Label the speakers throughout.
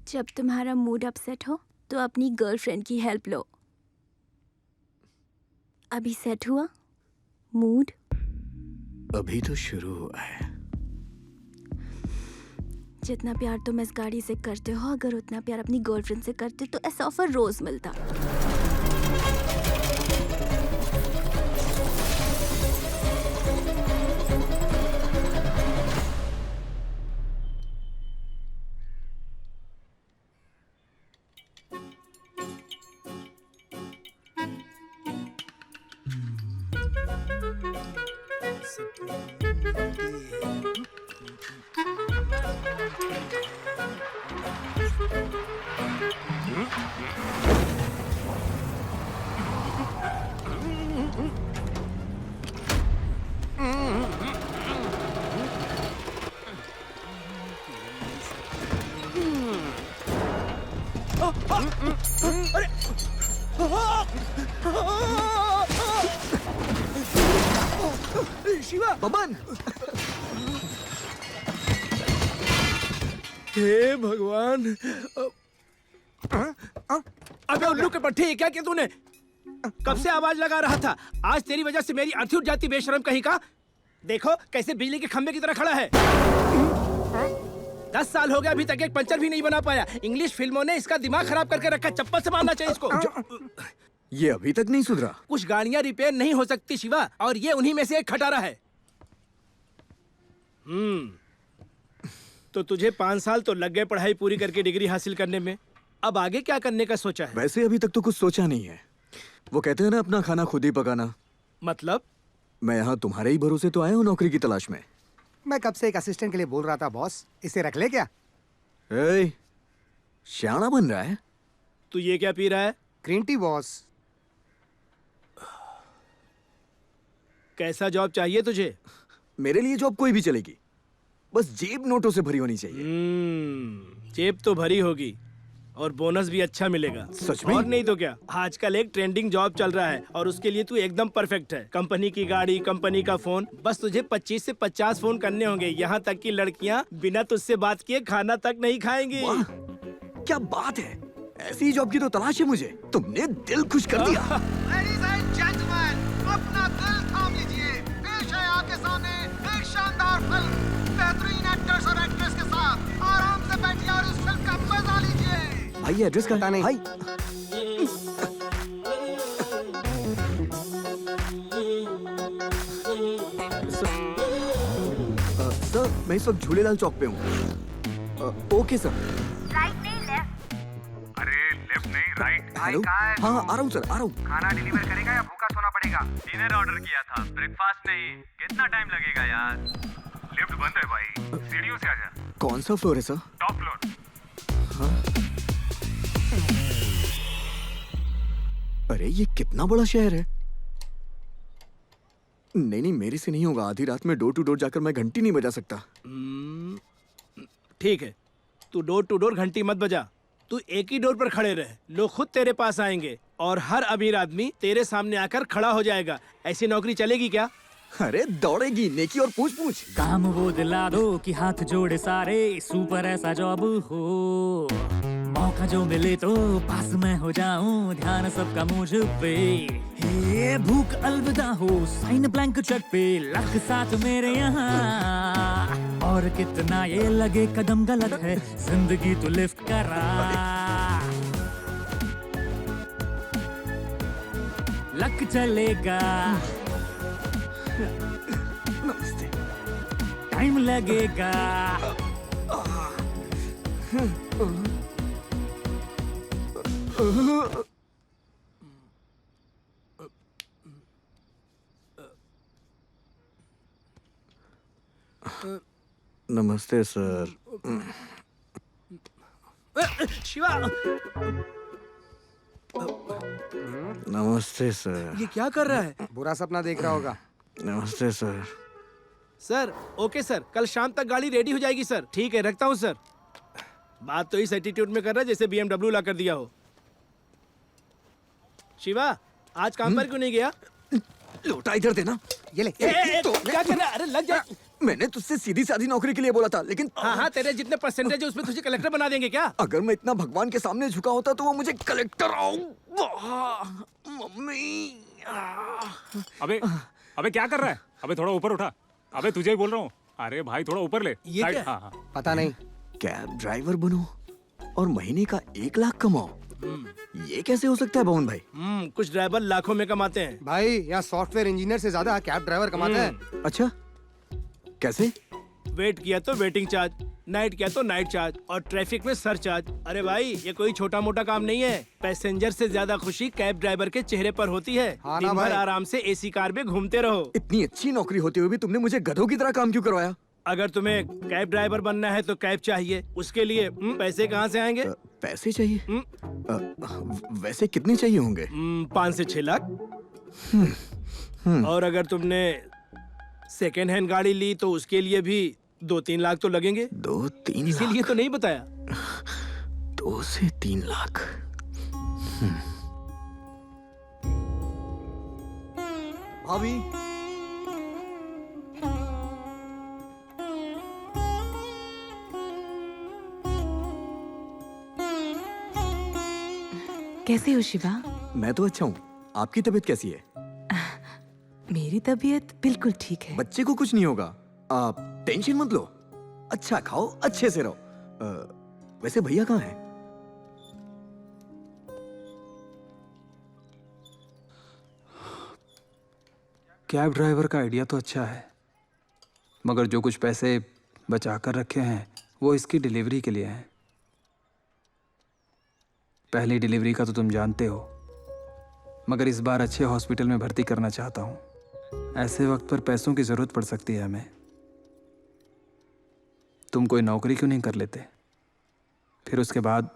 Speaker 1: जब तुम्हारा mood upset हो तो अपनी गर्लफ्रेंड की हेल्प लो। अभी सेट हुआ मूड?
Speaker 2: अभी तो शुरू हुआ है।
Speaker 1: जितना प्यार तुम इस गाड़ी से करते हो, अगर उतना प्यार अपनी गर्लफ्रेंड से करते तो ऐसा ऑफर रोज मिलता।
Speaker 2: शिवा, बबन!
Speaker 3: हे भगवान! अबे उल्लू के पट्टे, क्या किया तूने? कब से आवाज लगा रहा था? आज तेरी वजह से मेरी अर्थी उठ जाती, बेशरम कहीं का। देखो कैसे बिजली के खंभे की तरह खड़ा है। 10 साल हो गया, अभी तक एक पंचर भी नहीं बना पाया। इंग्लिश फिल्मों ने इसका दिमाग खराब करके रखा। चप्पल से मारना चाहिए इसको।
Speaker 2: ये अभी तक नहीं सुधरा।
Speaker 3: कुछ गाड़ियां रिपेयर नहीं हो सकती शिवा, और ये उन्हीं में से एक खटारा है। तो तुझे 5 साल तो लग गए पढ़ाई पूरी करके डिग्री हासिल करने में। अब आगे क्या करने का सोचा है?
Speaker 2: वैसे अभी तक तो कुछ सोचा नहीं है। वो कहते हैं ना, अपना खाना खुद ही पकाना।
Speaker 3: मतलब?
Speaker 2: मैं यहाँ तुम्हारे ही भरोसे तो आया हूँ नौकरी की तलाश में।
Speaker 4: मैं कब से एक असिस्टेंट के लिए बोल रहा था बॉस, इसे रख ले क्या?
Speaker 2: ए, श्याना बन रहा है।
Speaker 3: तू ये क्या पी रहा है?
Speaker 4: Green tea boss.
Speaker 3: कैसा जॉब चाहिए तुझे?
Speaker 2: मेरे लिए जॉब कोई भी चलेगी, बस जेब नोटों से भरी होनी चाहिए।
Speaker 3: जेब तो भरी होगी और बोनस भी अच्छा मिलेगा।
Speaker 2: सच में?
Speaker 3: और नहीं तो क्या, आजकल एक ट्रेंडिंग जॉब चल रहा है और उसके लिए तू एकदम परफेक्ट है। कंपनी की गाड़ी, कंपनी का फोन, बस तुझे 25 से 50 फोन करने होंगे। यहाँ तक कि लड़कियाँ बिना तुझसे बात किए खाना तक नहीं खाएंगी।
Speaker 2: वाह, क्या बात है! ऐसी जॉब की तो तलाश है मुझे। तुमने दिल खुश कर दिया।
Speaker 5: Ladies and gentlemen, अपना दिल थाम लीजिए। पेश है आपके सामने एक शानदार फिल्म, बेहतरीन एक्टर्स और एक्ट्रेस के साथ। आराम से बैठिए और इस फिल्म का मजा लीजिए।
Speaker 2: भाई एड्रेस
Speaker 4: पता नहीं।
Speaker 2: भाई सर, मैं इस वक्त झूलेलाल चौक पे हूँ। Okay sir.
Speaker 5: राइट नहीं लेफ्ट? अरे लेफ्ट नहीं राइट।
Speaker 2: हेलो, हाँ आ रहा हूँ सर, आ रहा हूँ।
Speaker 5: खाना डिलीवर करेगा या भूखा सोना पड़ेगा? डिनर ऑर्डर किया था, ब्रेकफास्ट नहीं। कितना टाइम लगेगा यार? लिफ्ट बंद है भाई, सीढ़ियों से आजा।
Speaker 2: कौन सा फ्लोर है सर?
Speaker 5: Top floor.
Speaker 2: अरे ये कितना बड़ा शहर है। नहीं नहीं, मेरे से नहीं होगा। आधी रात में डोर टू डोर जाकर मैं घंटी नहीं बजा सकता।
Speaker 3: ठीक है, तू डोर टू डोर घंटी मत बजा। तू एक ही डोर पर खड़े रह, लोग खुद तेरे पास आएंगे और हर अमीर आदमी तेरे सामने आकर खड़ा हो जाएगा। ऐसी नौकरी चलेगी क्या?
Speaker 2: अरे दौड़ेगी, नेकी और पूछ पूछ।
Speaker 6: काम वो दिला दो कि हाथ जोड़े सारे, सुपर ऐसा जॉब हो। मौका जो मिले तो पास मैं हो जाऊं, ध्यान सबका मुझ पे। हे भूख अलविदा हो, साइन ब्लैंक चेक पे, लख साथ मेरे यहाँ। और कितना ये लगे कदम गलत है, जिंदगी तो लिफ्ट करा। लक चलेगा,
Speaker 2: नमस्ते।
Speaker 6: टाइम लगेगा।
Speaker 2: नमस्ते सर।
Speaker 3: शिवा,
Speaker 2: नमस्ते सर।
Speaker 3: ये क्या कर रहा है?
Speaker 4: बुरा सपना देख रहा होगा।
Speaker 2: नमस्ते सर।
Speaker 3: सर, ओके सर, कल शाम तक गाड़ी रेडी हो जाएगी सर। ठीक है, रखता हूँ सर। बात तो इस एटीट्यूड में कर रहा है जैसे BMW ला कर दिया हो। शिवा, आज काम पर क्यों नहीं गया?
Speaker 2: लोटा इधर देना।
Speaker 4: ये ले।
Speaker 3: क्या कर रहा है? अरे लग जा।
Speaker 2: मैंने तुझसे सीधी सादी नौकरी के लिए बोला था, लेकिन
Speaker 3: हाँ, तेरे जितने परसेंटेज है उसमें तुझे कलेक्टर बना देंगे क्या?
Speaker 2: अगर मैं इतना भगवान के सामने झुका होता तो वो मुझे कलेक्टर मम्मी।
Speaker 7: अबे अबे क्या कर रहा है? अबे थोड़ा ऊपर उठा। अबे तुझे ही बोल रहा हूँ। अरे भाई थोड़ा ऊपर ले।
Speaker 3: ये
Speaker 7: साइड-
Speaker 3: क्या?
Speaker 7: हाँ हाँ।
Speaker 4: पता नहीं।
Speaker 2: कैब ड्राइवर बनो और महीने का 1 लाख कमाओ, ये कैसे हो सकता है भवन भाई?
Speaker 3: कुछ ड्राइवर लाखों में कमाते हैं।
Speaker 4: भाई यहाँ सॉफ्टवेयर इंजीनियर से ज्यादा कैब ड्राइवर कमाता है।
Speaker 2: अच्छा, कैसे?
Speaker 3: वेट किया तो वेटिंग चार्ज, नाइट किया तो नाइट चार्ज और ट्रैफिक में सर चार्ज। अरे भाई ये कोई छोटा मोटा काम नहीं है। पैसेंजर से ज्यादा खुशी कैब ड्राइवर के चेहरे पर होती है।
Speaker 4: हाँ ना
Speaker 3: दिन भर
Speaker 4: भाई।
Speaker 3: आराम से एसी कार में घूमते रहो।
Speaker 2: इतनी अच्छी नौकरी होते हुए भी तुमने मुझे गधों की तरह काम क्यों करवाया?
Speaker 3: अगर तुम्हें कैब ड्राइवर बनना है तो कैब चाहिए, उसके लिए पैसे कहाँ से आएंगे?
Speaker 2: पैसे चाहिए? वैसे कितने चाहिए होंगे?
Speaker 3: 5 से 6 लाख। और अगर तुमने सेकेंड हैंड गाड़ी ली तो उसके लिए भी 2-3 लाख तो लगेंगे।
Speaker 2: 2-3
Speaker 3: इसीलिए
Speaker 2: लाख?
Speaker 3: तो नहीं बताया।
Speaker 2: 2 से 3 लाख। भाभी,
Speaker 8: कैसे हो शिवा?
Speaker 2: मैं तो अच्छा हूँ, आपकी तबीयत कैसी है?
Speaker 8: मेरी तबीयत बिल्कुल ठीक है।
Speaker 2: बच्चे को कुछ नहीं होगा, आप टेंशन मत लो। अच्छा खाओ, अच्छे से रहो। वैसे भैया कहाँ हैं?
Speaker 9: कैब ड्राइवर का आइडिया तो अच्छा है, मगर जो कुछ पैसे बचा कर रखे हैं वो इसकी डिलीवरी के लिए हैं। पहली डिलीवरी का तो तुम जानते हो, मगर इस बार अच्छे हॉस्पिटल में भर्ती करना चाहता हूँ। ऐसे वक्त पर पैसों की ज़रूरत पड़ सकती है हमें। तुम कोई नौकरी क्यों नहीं कर लेते? फिर उसके बाद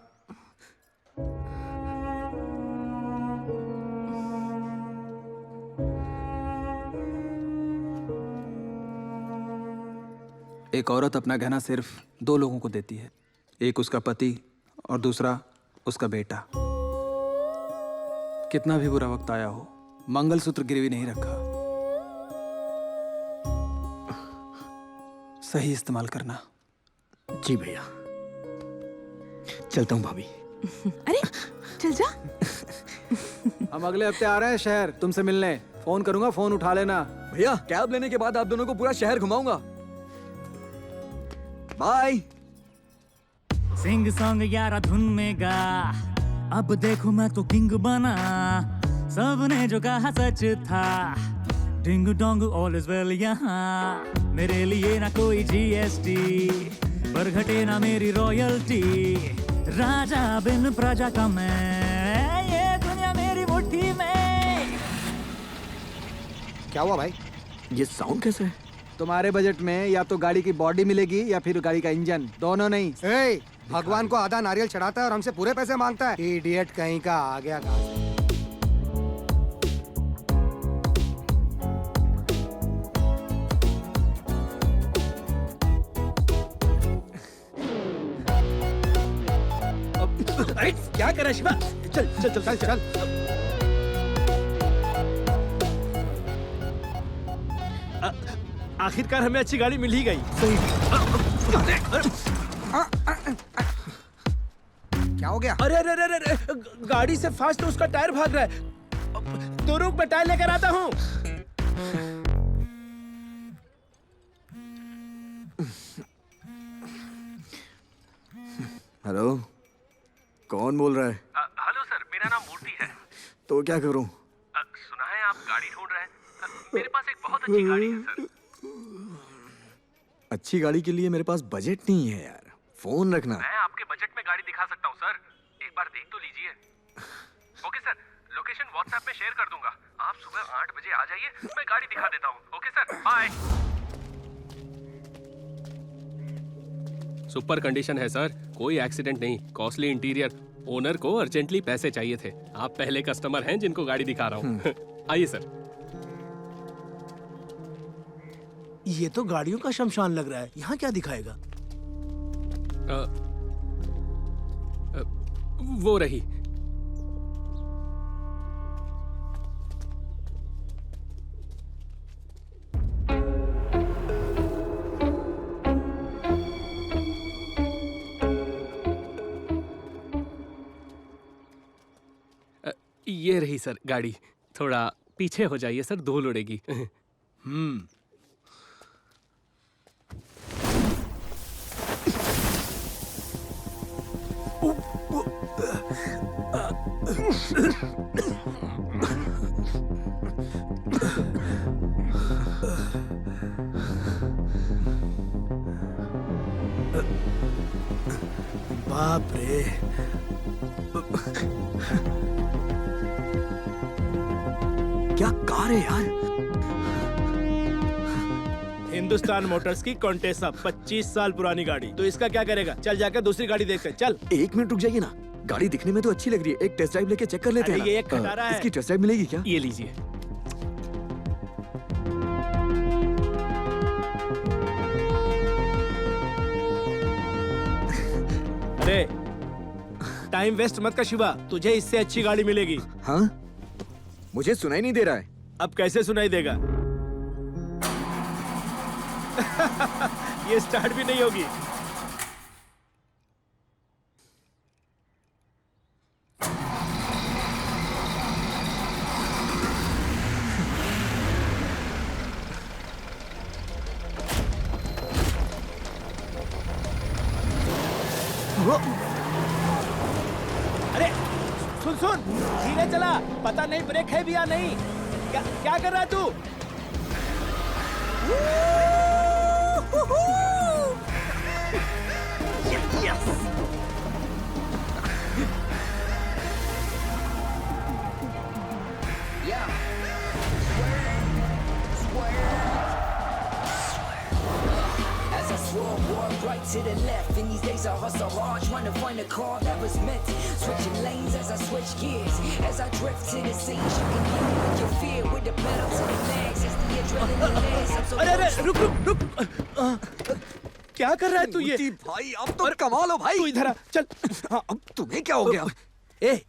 Speaker 9: एक औरत अपना गहना सिर्फ 2 लोगों को देती है, एक उसका पति और दूसरा उसका बेटा। कितना भी बुरा वक्त आया हो, मंगलसूत्र गिरवी नहीं रखा। सही इस्तेमाल करना।
Speaker 2: जी भैया, चलता हूँ भाभी।
Speaker 8: अरे चल जा।
Speaker 9: हम अगले हफ्ते आ रहे हैं शहर तुमसे मिलने। फोन करूंगा, फोन उठा लेना।
Speaker 2: भैया, कैब लेने के बाद आप दोनों को पूरा शहर घुमाऊंगा। बाय।
Speaker 6: सिंग सॉन्ग यारा धुन में गा, अब देखो मैं तो किंग बना। सबने जो कहा सच था, ding dong all is well यहाँ। मेरे लिए ना कोई जीएसटी, पर घटे ना मेरी रॉयल्टी। राजा बिन प्रजा का मैं, ये दुनिया मेरी मुट्ठी में।
Speaker 4: क्या हुआ भाई?
Speaker 2: ये साउंड कैसा है?
Speaker 9: तुम्हारे बजट में या तो गाड़ी की बॉडी मिलेगी या फिर गाड़ी का इंजन, दोनों नहीं।
Speaker 4: ए, भगवान को आधा नारियल चढ़ाता है और हमसे पूरे पैसे मांगता है। इडियट कहीं का आ गया घास।
Speaker 3: अरे क्या कर रहा है शिवा? चल चल चल
Speaker 4: चल चल।
Speaker 3: आखिरकार हमें अच्छी गाड़ी मिल ही गई।
Speaker 4: क्या हो गया?
Speaker 3: अरे अरे अरे अरे, गाड़ी से फास्ट तो उसका टायर भाग रहा है। तो रुक, मैं टायर लेकर आता हूँ।
Speaker 2: हेलो, कौन बोल रहा है?
Speaker 10: हेलो सर, मेरा नाम मूर्ति है।
Speaker 2: तो क्या करूं?
Speaker 10: सुना है आप गाड़ी ढूंढ रहे हैं। मेरे पास एक बहुत अच्छी गाड़ी है सर।
Speaker 2: अच्छी गाड़ी के लिए मेरे पास बजट नहीं है यार। फोन रखना।
Speaker 10: मैं आपके बजट में गाड़ी दिखा सकता हूँ सर, एक बार देख तो लीजिए। ओके सर, लोकेशन व्हाट्सएप में शेयर कर दूंगा। आप सुबह 8 बजे आ जाइए, मैं गाड़ी दिखा देता हूँ। Okay sir, bye.
Speaker 11: Super condition है सर, कोई एक्सीडेंट नहीं, कॉस्टली इंटीरियर। ओनर को अर्जेंटली पैसे चाहिए थे। आप पहले कस्टमर हैं जिनको गाड़ी दिखा रहा हूँ। आइए सर।
Speaker 3: ये तो गाड़ियों का शमशान लग रहा है। यहाँ क्या दिखाएगा?
Speaker 11: वो रही। ये रही सर गाड़ी। थोड़ा पीछे हो जाइए सर, धूल उड़ेगी।
Speaker 3: बाप रे,
Speaker 2: क्या कार है यार।
Speaker 3: हिंदुस्तान मोटर्स की कॉन्टेसा 25 साल पुरानी गाड़ी। तो इसका क्या करेगा? चल जाकर दूसरी गाड़ी देखते हैं, चल।
Speaker 2: 1 मिनट रुक जाइए ना, गाड़ी दिखने में तो अच्छी लग रही है, एक टेस्ट ड्राइव लेके चेक कर लेते हैं
Speaker 3: अरे
Speaker 2: ना।
Speaker 3: ये एक खटारा है।
Speaker 2: इसकी टेस्ट ड्राइव मिलेगी क्या?
Speaker 11: ये लीजिए।
Speaker 3: अरे टाइम वेस्ट मत कर शिवा, तुझे इससे अच्छी गाड़ी मिलेगी।
Speaker 2: हाँ, मुझे सुनाई नहीं दे रहा है।
Speaker 3: अब कैसे सुनाई देगा? ये स्टार्ट भी नहीं होगी। अरे सुन सुन, धीरे चला, पता नहीं ब्रेक है भी या नहीं। क्या कर रहा है तू?
Speaker 12: Right to the left, in these days I hustle hard, trying to find a car that was meant. Switching lanes as I switch gears, as I drift to the scenes. You can hear me with your fear, with the pedal to the legs, as the adrenaline lands. I'm so
Speaker 3: अरे रुक रुक रुक, क्या कर रहा है तू ये?
Speaker 2: भाई अब तो कमाल हो भाई।
Speaker 3: तू इधर आ, चल।
Speaker 2: हाँ, अब तुम्हें क्या हो गया?
Speaker 3: ए,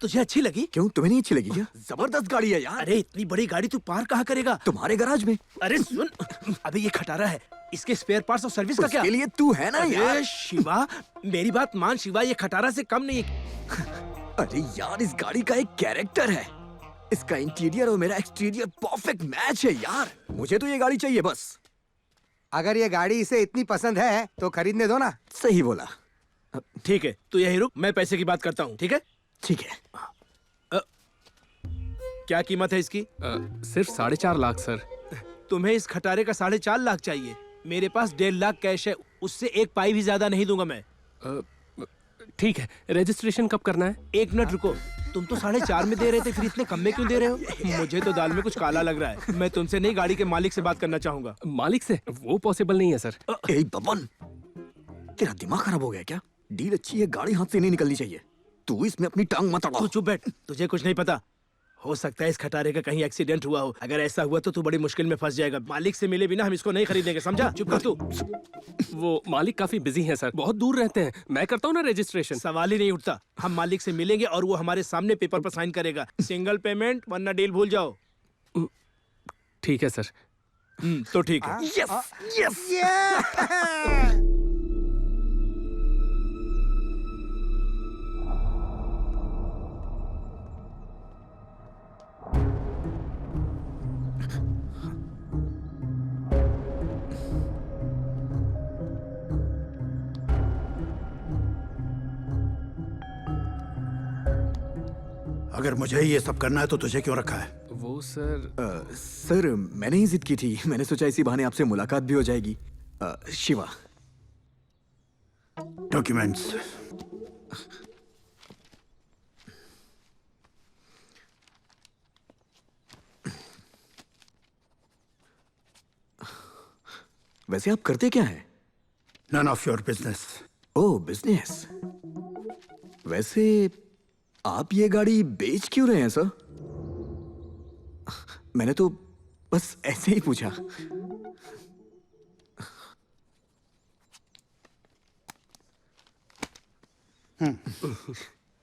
Speaker 3: तुझे अच्छी लगी?
Speaker 2: क्यों, तुम्हें नहीं अच्छी लगी क्या? जबरदस्त गाड़ी है यार।
Speaker 3: अरे इतनी बड़ी गाड़ी तू पार कहाँ करेगा?
Speaker 2: तुम्हारे गैराज में।
Speaker 3: अरे सुन, अबे ये खटारा है, इसके स्पेयर पार्ट्स और सर्विस का क्या?
Speaker 2: उसके लिए तू है ना यार।
Speaker 3: अरे शिवा, मेरी बात मान शिवा, ये खटारा से कम नहीं है।
Speaker 2: अरे यार, इस गाड़ी का एक कैरेक्टर है। इसका इंटीरियर और मेरा एक्सटीरियर परफेक्ट मैच है यार। मुझे तो ये गाड़ी चाहिए बस।
Speaker 4: अगर ये गाड़ी इसे इतनी पसंद है तो खरीदने दो ना।
Speaker 2: सही बोला।
Speaker 3: ठीक है, तू यही रुक, मैं पैसे की बात करता हूँ, ठीक है?
Speaker 2: ठीक है।
Speaker 3: क्या कीमत है इसकी?
Speaker 11: सिर्फ 4.5 लाख सर।
Speaker 3: तुम्हें इस खटारे का 4.5 लाख चाहिए? मेरे पास 1.5 लाख कैश है, उससे एक पाई भी ज्यादा नहीं दूंगा मैं।
Speaker 11: ठीक है, रजिस्ट्रेशन कब करना है?
Speaker 3: 1 मिनट रुको, तुम तो 4.5 में दे रहे थे, फिर इतने कम में क्यों दे रहे हो? मुझे तो दाल में कुछ काला लग रहा है। मैं तुमसे नहीं, गाड़ी के मालिक से बात करना चाहूंगा।
Speaker 11: मालिक से? वो पॉसिबल नहीं है सर।
Speaker 2: ए बबन, तेरा दिमाग खराब हो गया क्या? डील अच्छी है, गाड़ी हाथ से नहीं निकलनी चाहिए। तू इसमें अपनी टांग मत अड़ा।
Speaker 3: तू चुप बैठ, तुझे कुछ नहीं पता। हो सकता है इस खटारे का कहीं एक्सीडेंट हुआ हो। अगर ऐसा हुआ तो तू बड़ी मुश्किल में फंस जाएगा। मालिक से मिले बिना हम इसको नहीं खरीदेंगे, समझा? चुप कर तू।
Speaker 11: वो मालिक काफी बिजी हैं सर, बहुत दूर रहते हैं। मैं करता हूँ ना रजिस्ट्रेशन।
Speaker 3: सवाल ही नहीं उठता। हम मालिक से मिलेंगे और वो हमारे सामने पेपर पर साइन करेगा। सिंगल पेमेंट, वरना डील भूल जाओ।
Speaker 11: ठीक है सर।
Speaker 3: तो ठीक है।
Speaker 2: Yes yes.
Speaker 13: अगर मुझे ये सब करना है तो तुझे क्यों रखा है?
Speaker 11: वो सर
Speaker 2: सर, मैंने ही जिद की थी। मैंने सोचा इसी बहाने आपसे मुलाकात भी हो जाएगी। शिवा,
Speaker 13: डॉक्यूमेंट्स।
Speaker 2: वैसे आप करते क्या हैं?
Speaker 13: None of your business.
Speaker 2: Oh, business. वैसे आप ये गाड़ी बेच क्यों रहे हैं सर? मैंने तो बस ऐसे ही पूछा।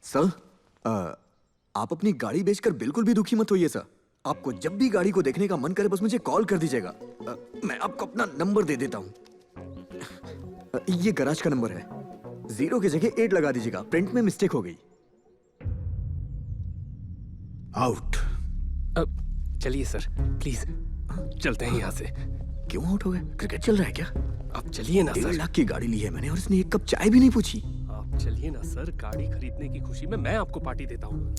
Speaker 2: सर, आप अपनी गाड़ी बेचकर बिल्कुल भी दुखी मत होइए सर। आपको जब भी गाड़ी को देखने का मन करे बस मुझे कॉल कर दीजिएगा। मैं आपको अपना नंबर दे देता हूँ। ये गैराज का नंबर है। 0 की जगह 8 लगा दीजिएगा, प्रिंट में मिस्टेक हो गई।
Speaker 13: आउट।
Speaker 11: चलिए सर, प्लीज चलते हैं यहाँ से।
Speaker 2: क्यों आउट हो गए? क्रिकेट चल रहा है क्या?
Speaker 11: अब चलिए ना
Speaker 2: 1.5
Speaker 11: सर।
Speaker 2: लाख की गाड़ी ली है मैंने और इसने एक कप चाय भी नहीं पूछी।
Speaker 11: आप चलिए ना सर, गाड़ी खरीदने की खुशी में मैं आपको पार्टी देता हूँ।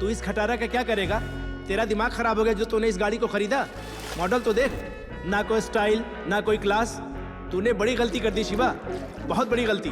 Speaker 3: तू इस खटारा का क्या करेगा? तेरा दिमाग खराब हो गया जो तूने इस गाड़ी को खरीदा? मॉडल तो देख, ना कोई स्टाइल ना कोई क्लास। तूने बड़ी गलती कर दी शिवा, बहुत बड़ी गलती।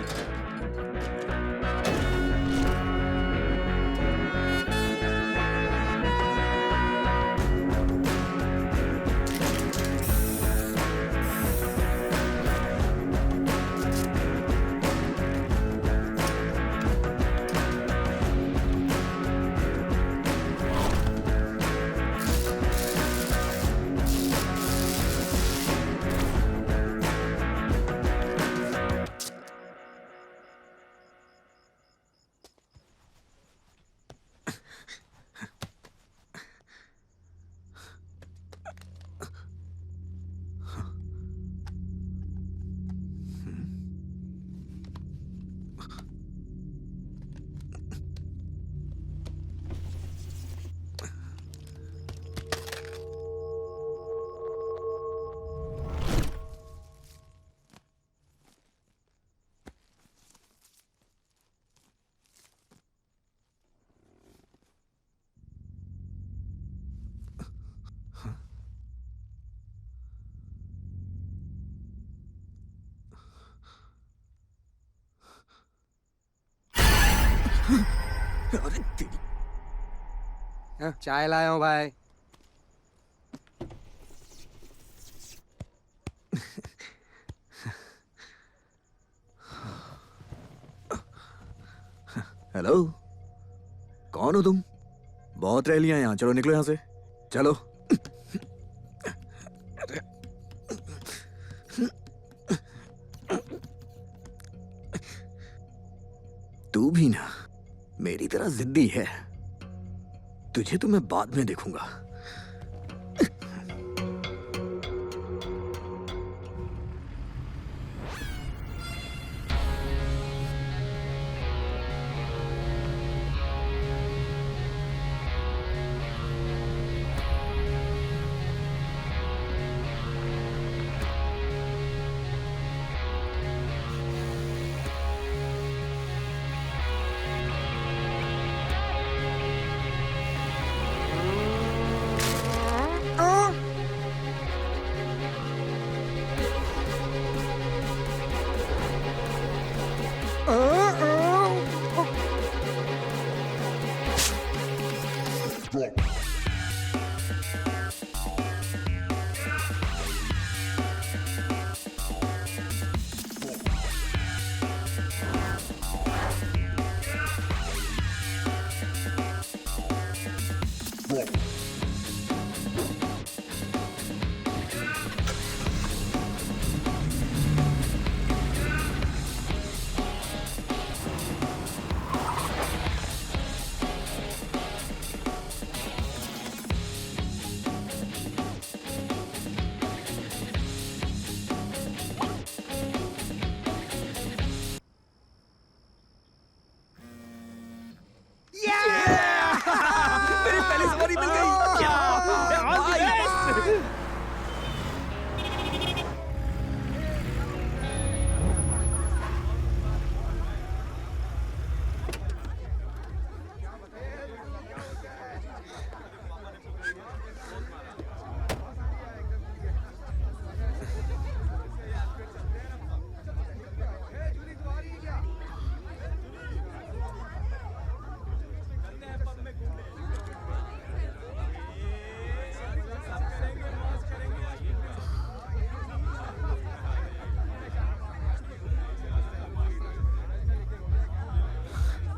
Speaker 2: अरे तेरी
Speaker 4: चाय लाया हूँ भाई।
Speaker 2: हेलो, कौन हो तुम? बहुत रह लिया यहाँ, चलो निकलो यहाँ से, चलो। तू भी ना मेरी तरह जिद्दी है। तुझे तो मैं बाद में देखूंगा। मेरी पहली सवारी मिल गई।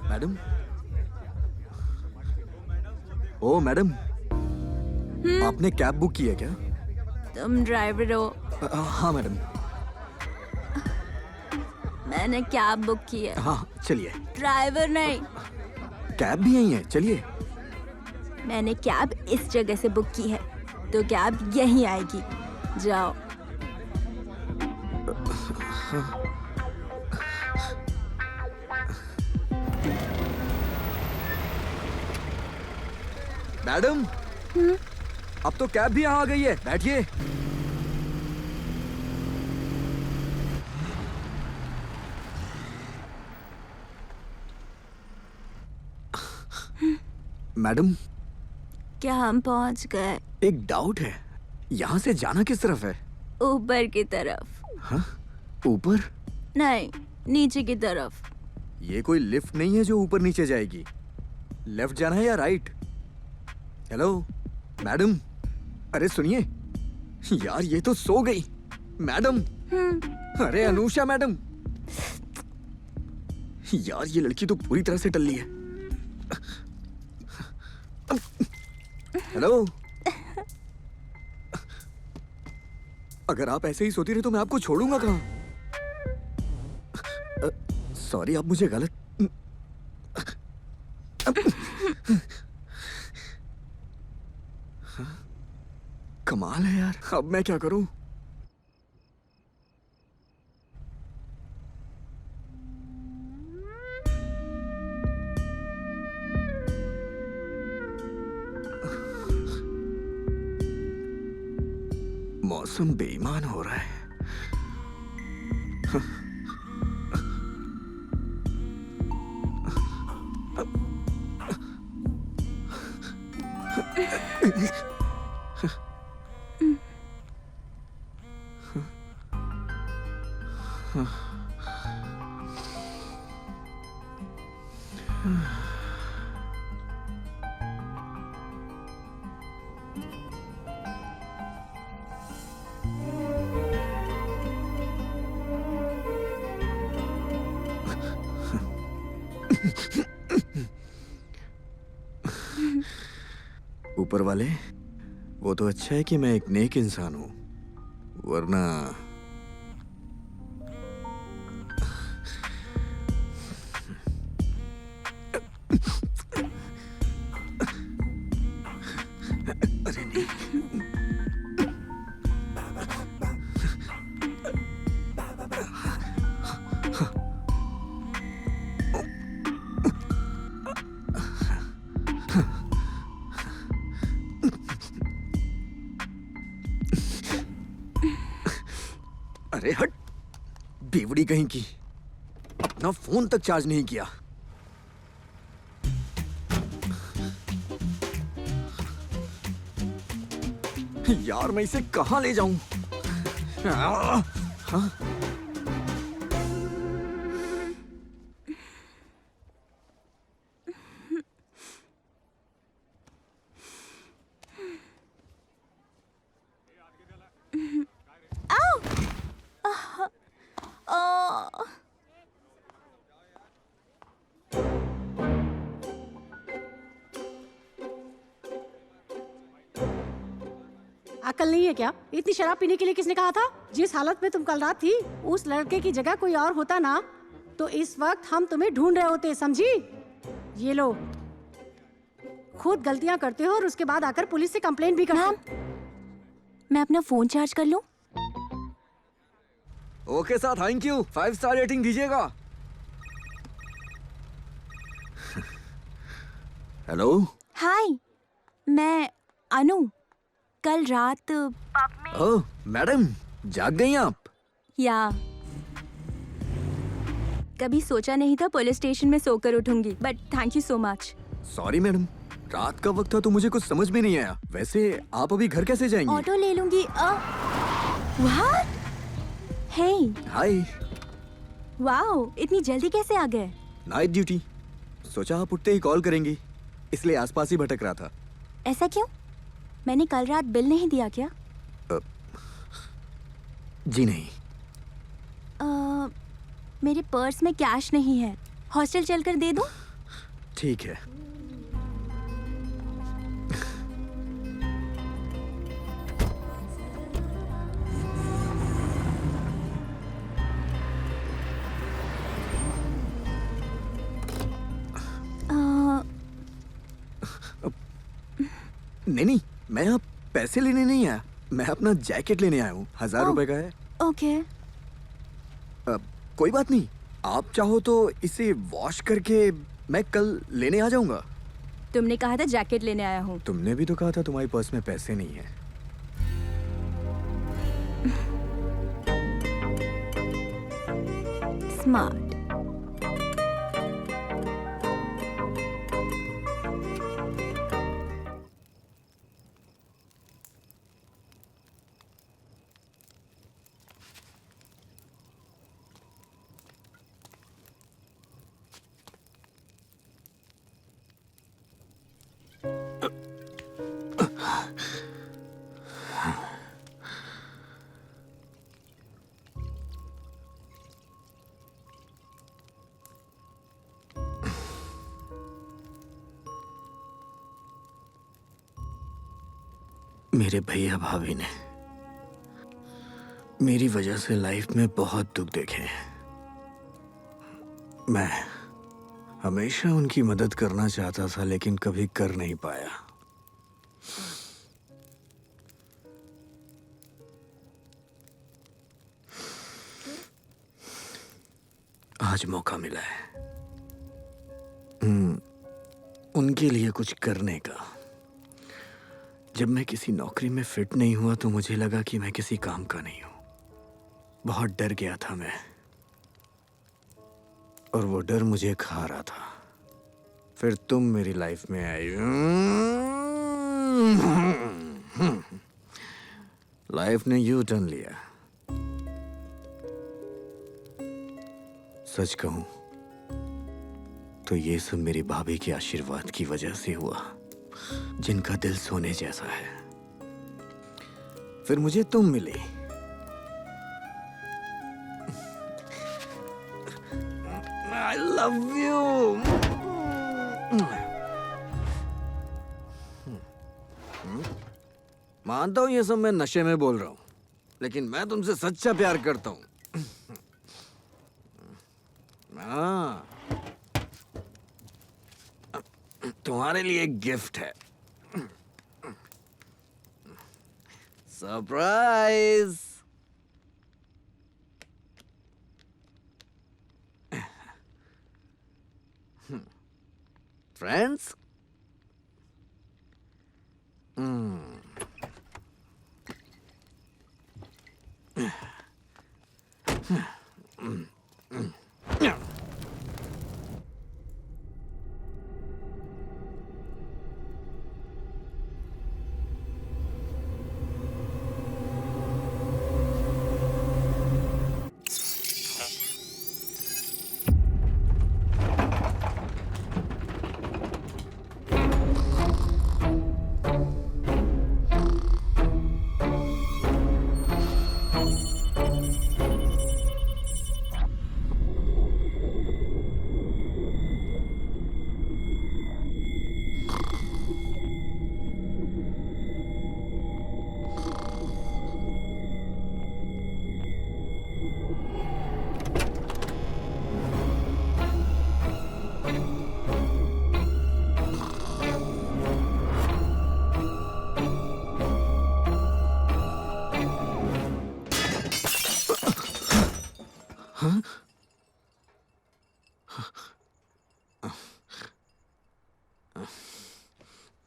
Speaker 2: मैडम, ओ मैडम, आपने कैब बुक की है क्या?
Speaker 1: तुम ड्राइवर हो?
Speaker 2: हाँ मैडम।
Speaker 1: मैंने कैब बुक की है।
Speaker 2: हाँ चलिए।
Speaker 1: ड्राइवर नहीं।
Speaker 2: कैब भी यही है, चलिए।
Speaker 1: मैंने कैब इस जगह से बुक की है, तो कैब यहीं आएगी। जाओ।
Speaker 2: मैडम, अब तो कैब भी यहाँ आ गई है, बैठिए। मैडम,
Speaker 1: क्या हम पहुंच गए?
Speaker 2: एक डाउट है, यहाँ से जाना किस तरफ है?
Speaker 1: ऊपर की तरफ।
Speaker 2: हाँ? ऊपर?
Speaker 1: नहीं, नीचे की तरफ।
Speaker 2: ये कोई लिफ्ट नहीं है जो ऊपर नीचे जाएगी। लेफ्ट जाना है या राइट? हेलो मैडम, अरे सुनिए यार, ये तो सो गई। मैडम, अरे अनुषा मैडम, यार ये लड़की तो पूरी तरह से टल्ली है। हेलो, अगर आप ऐसे ही सोती रहे तो मैं आपको छोड़ूंगा कहाँ? सॉरी, आप मुझे गलत। कमाल है यार, अब मैं क्या करूं? मौसम बेईमान हो रहा है। ऊपर वाले, वो तो अच्छा है कि मैं एक नेक इंसान हूं, वरना अरे नहीं। अरे हट, बेवड़ी कहीं की, अपना फोन तक चार्ज नहीं किया। यार मैं इसे कहां ले जाऊं? हाँ?
Speaker 14: अकल नहीं है क्या? इतनी शराब पीने के लिए किसने कहा था? जिस हालत में तुम कल रात थी, उस लड़के की जगह कोई और होता ना, तो इस वक्त हम तुम्हें ढूंढ रहे होते, समझी? ये लो, खुद गलतियां करते हो और उसके बाद आकर पुलिस से कंप्लेंट भी करते हो।
Speaker 1: मैं अपना फोन चार्ज कर लूं?
Speaker 2: Okay sir, thank you. 5 star rating दीजिएगा। हेलो,
Speaker 1: हाय, मैं अनु। कल रात
Speaker 2: ओह मैडम, जाग गई आप?
Speaker 1: या कभी सोचा नहीं था पुलिस स्टेशन में सोकर उठूंगी, but thank you so much.
Speaker 2: Sorry madam, रात का वक्त था तो मुझे कुछ समझ में नहीं आया। वैसे आप अभी घर कैसे जाएंगी?
Speaker 1: ऑटो ले लूंगी। व्हाट? Hey,
Speaker 2: hi.
Speaker 1: वाओ, इतनी जल्दी कैसे आ गए?
Speaker 2: नाइट ड्यूटी, सोचा आप उठते ही कॉल करेंगी, इसलिए आसपास ही भटक रहा था।
Speaker 1: ऐसा क्यों? मैंने कल रात बिल नहीं दिया क्या?
Speaker 2: जी नहीं।
Speaker 1: मेरे पर्स में कैश नहीं है, हॉस्टल चलकर दे दूं?
Speaker 2: ठीक है। नहीं नहीं, मैं यहाँ पैसे लेने नहीं आया, मैं अपना जैकेट लेने आया हूँ। 1000
Speaker 1: ओह।
Speaker 2: रुपए का है।
Speaker 1: ओके।
Speaker 2: कोई बात नहीं, आप चाहो तो इसे वॉश करके मैं कल लेने आ जाऊंगा।
Speaker 1: तुमने कहा था जैकेट लेने आया हूँ।
Speaker 2: तुमने भी तो कहा था तुम्हारी पर्स में पैसे नहीं है।
Speaker 1: स्मार्ट।
Speaker 2: मेरे भैया भाभी ने मेरी वजह से लाइफ में बहुत दुख देखे हैं। मैं हमेशा उनकी मदद करना चाहता था, लेकिन कभी कर नहीं पाया। आज मौका मिला है उनके लिए कुछ करने का। जब मैं किसी नौकरी में फिट नहीं हुआ तो मुझे लगा कि मैं किसी काम का नहीं हूं। बहुत डर गया था मैं, और वो डर मुझे खा रहा था। फिर तुम मेरी लाइफ में आई। लाइफ ने यू टर्न लिया। सच कहूं तो ये सब मेरी भाभी के आशीर्वाद की वजह से हुआ, जिनका दिल सोने जैसा है। फिर मुझे तुम मिली। I love you. मानता हूं ये सब मैं नशे में बोल रहा हूं, लेकिन मैं तुमसे सच्चा प्यार करता हूं। हाँ, तुम्हारे लिए एक गिफ्ट है। सरप्राइज। फ्रेंड्स,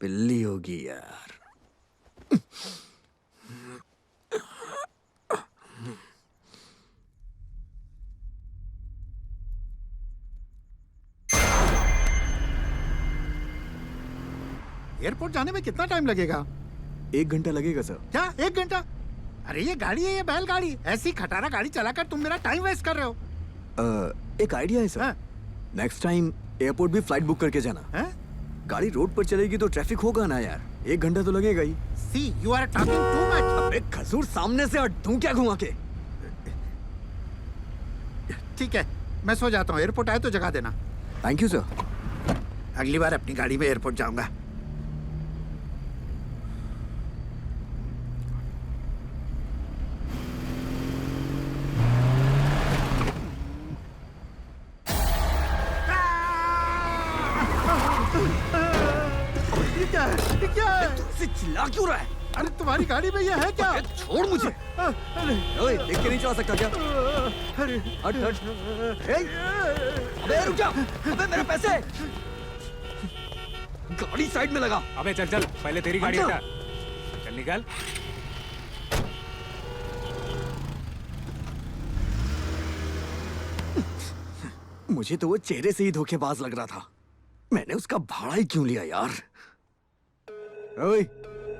Speaker 2: पिल्ली होगी यार।
Speaker 13: एयरपोर्ट जाने में कितना टाइम लगेगा?
Speaker 2: 1 घंटा लगेगा सर।
Speaker 13: क्या 1 घंटा? अरे ये गाड़ी है, ये बैलगाड़ी। ऐसी खटारा गाड़ी चलाकर तुम मेरा टाइम वेस्ट कर रहे हो।
Speaker 2: एक आइडिया है सर। नेक्स्ट टाइम एयरपोर्ट भी फ्लाइट बुक करके जाना। गाड़ी रोड पर चलेगी तो ट्रैफिक होगा ना यार। 1 घंटा तो लगेगा ही।
Speaker 13: See you are talking too much.
Speaker 2: अबे खजूर, सामने से हट। तू क्या घुमा के?
Speaker 13: ठीक है, मैं सो जाता हूँ। एयरपोर्ट आए तो जगा देना।
Speaker 2: Thank you sir.
Speaker 13: अगली बार अपनी गाड़ी में एयरपोर्ट जाऊंगा। क्या है।
Speaker 2: तुमसे चिल्ला क्यों रहा है?
Speaker 13: अरे तुम्हारी गाड़ी में ये है क्या?
Speaker 2: छोड़ मुझे। ओए, देख के नहीं चला सकता क्या?
Speaker 13: अरे
Speaker 2: हट हट। अबे रुक जा। अबे मेरे पैसे। गाड़ी साइड में लगा।
Speaker 7: अबे चल चल, पहले तेरी गाड़ी हटा। चल निकल।
Speaker 2: मुझे तो वो चेहरे से ही धोखेबाज लग रहा था। मैंने उसका भाड़ा ही क्यों लिया यार? ओए,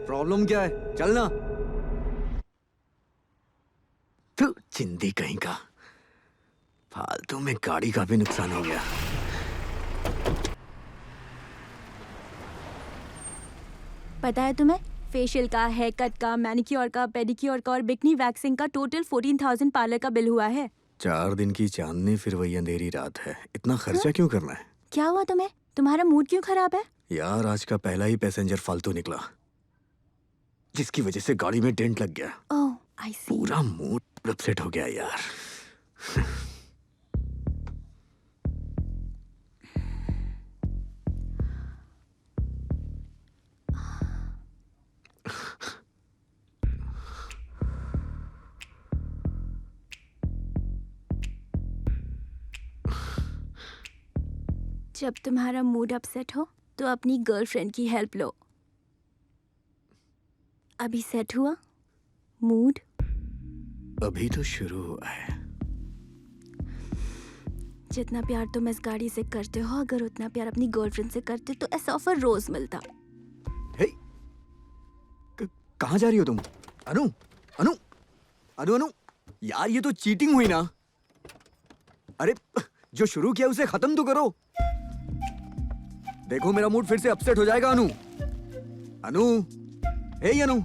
Speaker 2: प्रॉब्लम क्या है? चलना। तू चिंदी कहीं का। फालतू में गाड़ी का भी नुकसान हो गया।
Speaker 1: पता है तुम्हें, फेशियल का, हेयर कट का, मैनिक्योर का, पेडिक्योर का और बिकनी वैक्सिंग का टोटल 14,000 पार्लर का बिल हुआ है।
Speaker 2: 4 दिन की चांदनी फिर वही अंधेरी रात है। इतना खर्चा क्यों करना है?
Speaker 1: क्या हुआ तुम्हें? तुम्हारा मूड क्यों खराब है?
Speaker 2: यार आज का पहला ही पैसेंजर फालतू निकला, जिसकी वजह से गाड़ी में डेंट लग गया।
Speaker 1: ओह, आई सी।
Speaker 2: पूरा मूड अपसेट हो गया यार।
Speaker 1: जब तुम्हारा मूड अपसेट हो तो अपनी गर्लफ्रेंड की हेल्प लो। अभी सेट हुआ मूड?
Speaker 2: अभी तो शुरू हुआ है।
Speaker 1: जितना प्यार तुम इस गाड़ी से करते हो, अगर उतना प्यार अपनी गर्लफ्रेंड से करते तो ऐसा ऑफर रोज मिलता।
Speaker 2: कहाँ जा रही हो तुम? अनु, अनु, अनु, अनु, यार ये तो चीटिंग हुई ना। अरे जो शुरू किया उसे खत्म तो करो। देखो मेरा मूड फिर से अपसेट हो जाएगा। अनु, अनु, हे अनु,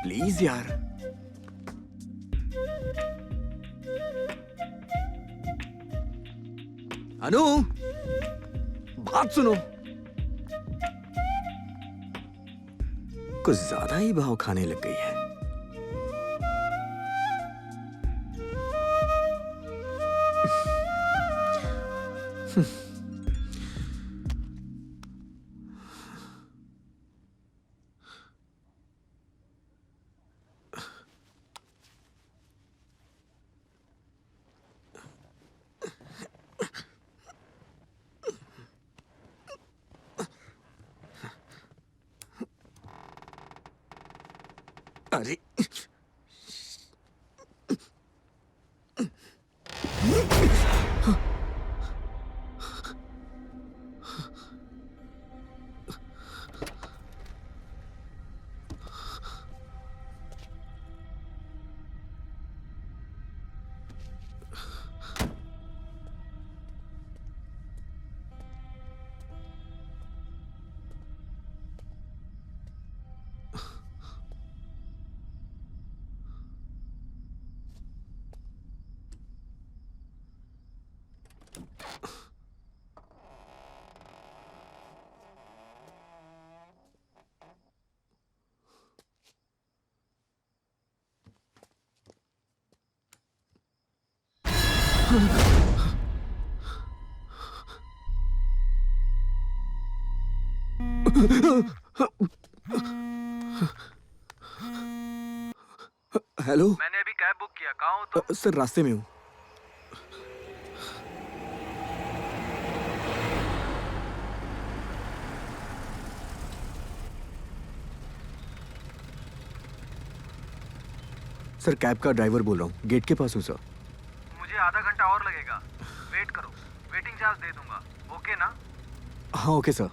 Speaker 2: प्लीज यार। अनु, बात सुनो। कुछ ज्यादा ही भाव खाने लग गई है। अरे हेलो,
Speaker 10: मैंने अभी कैब बुक किया। कहाँ हो तुम?
Speaker 2: सर रास्ते में हूँ। सर कैब का ड्राइवर बोल रहा हूँ, गेट के पास हूँ सर।
Speaker 10: मुझे आधा घंटा और लगेगा। वेट करो, वेटिंग चार्ज दे दूंगा। ओके ना?
Speaker 2: हाँ ओके सर।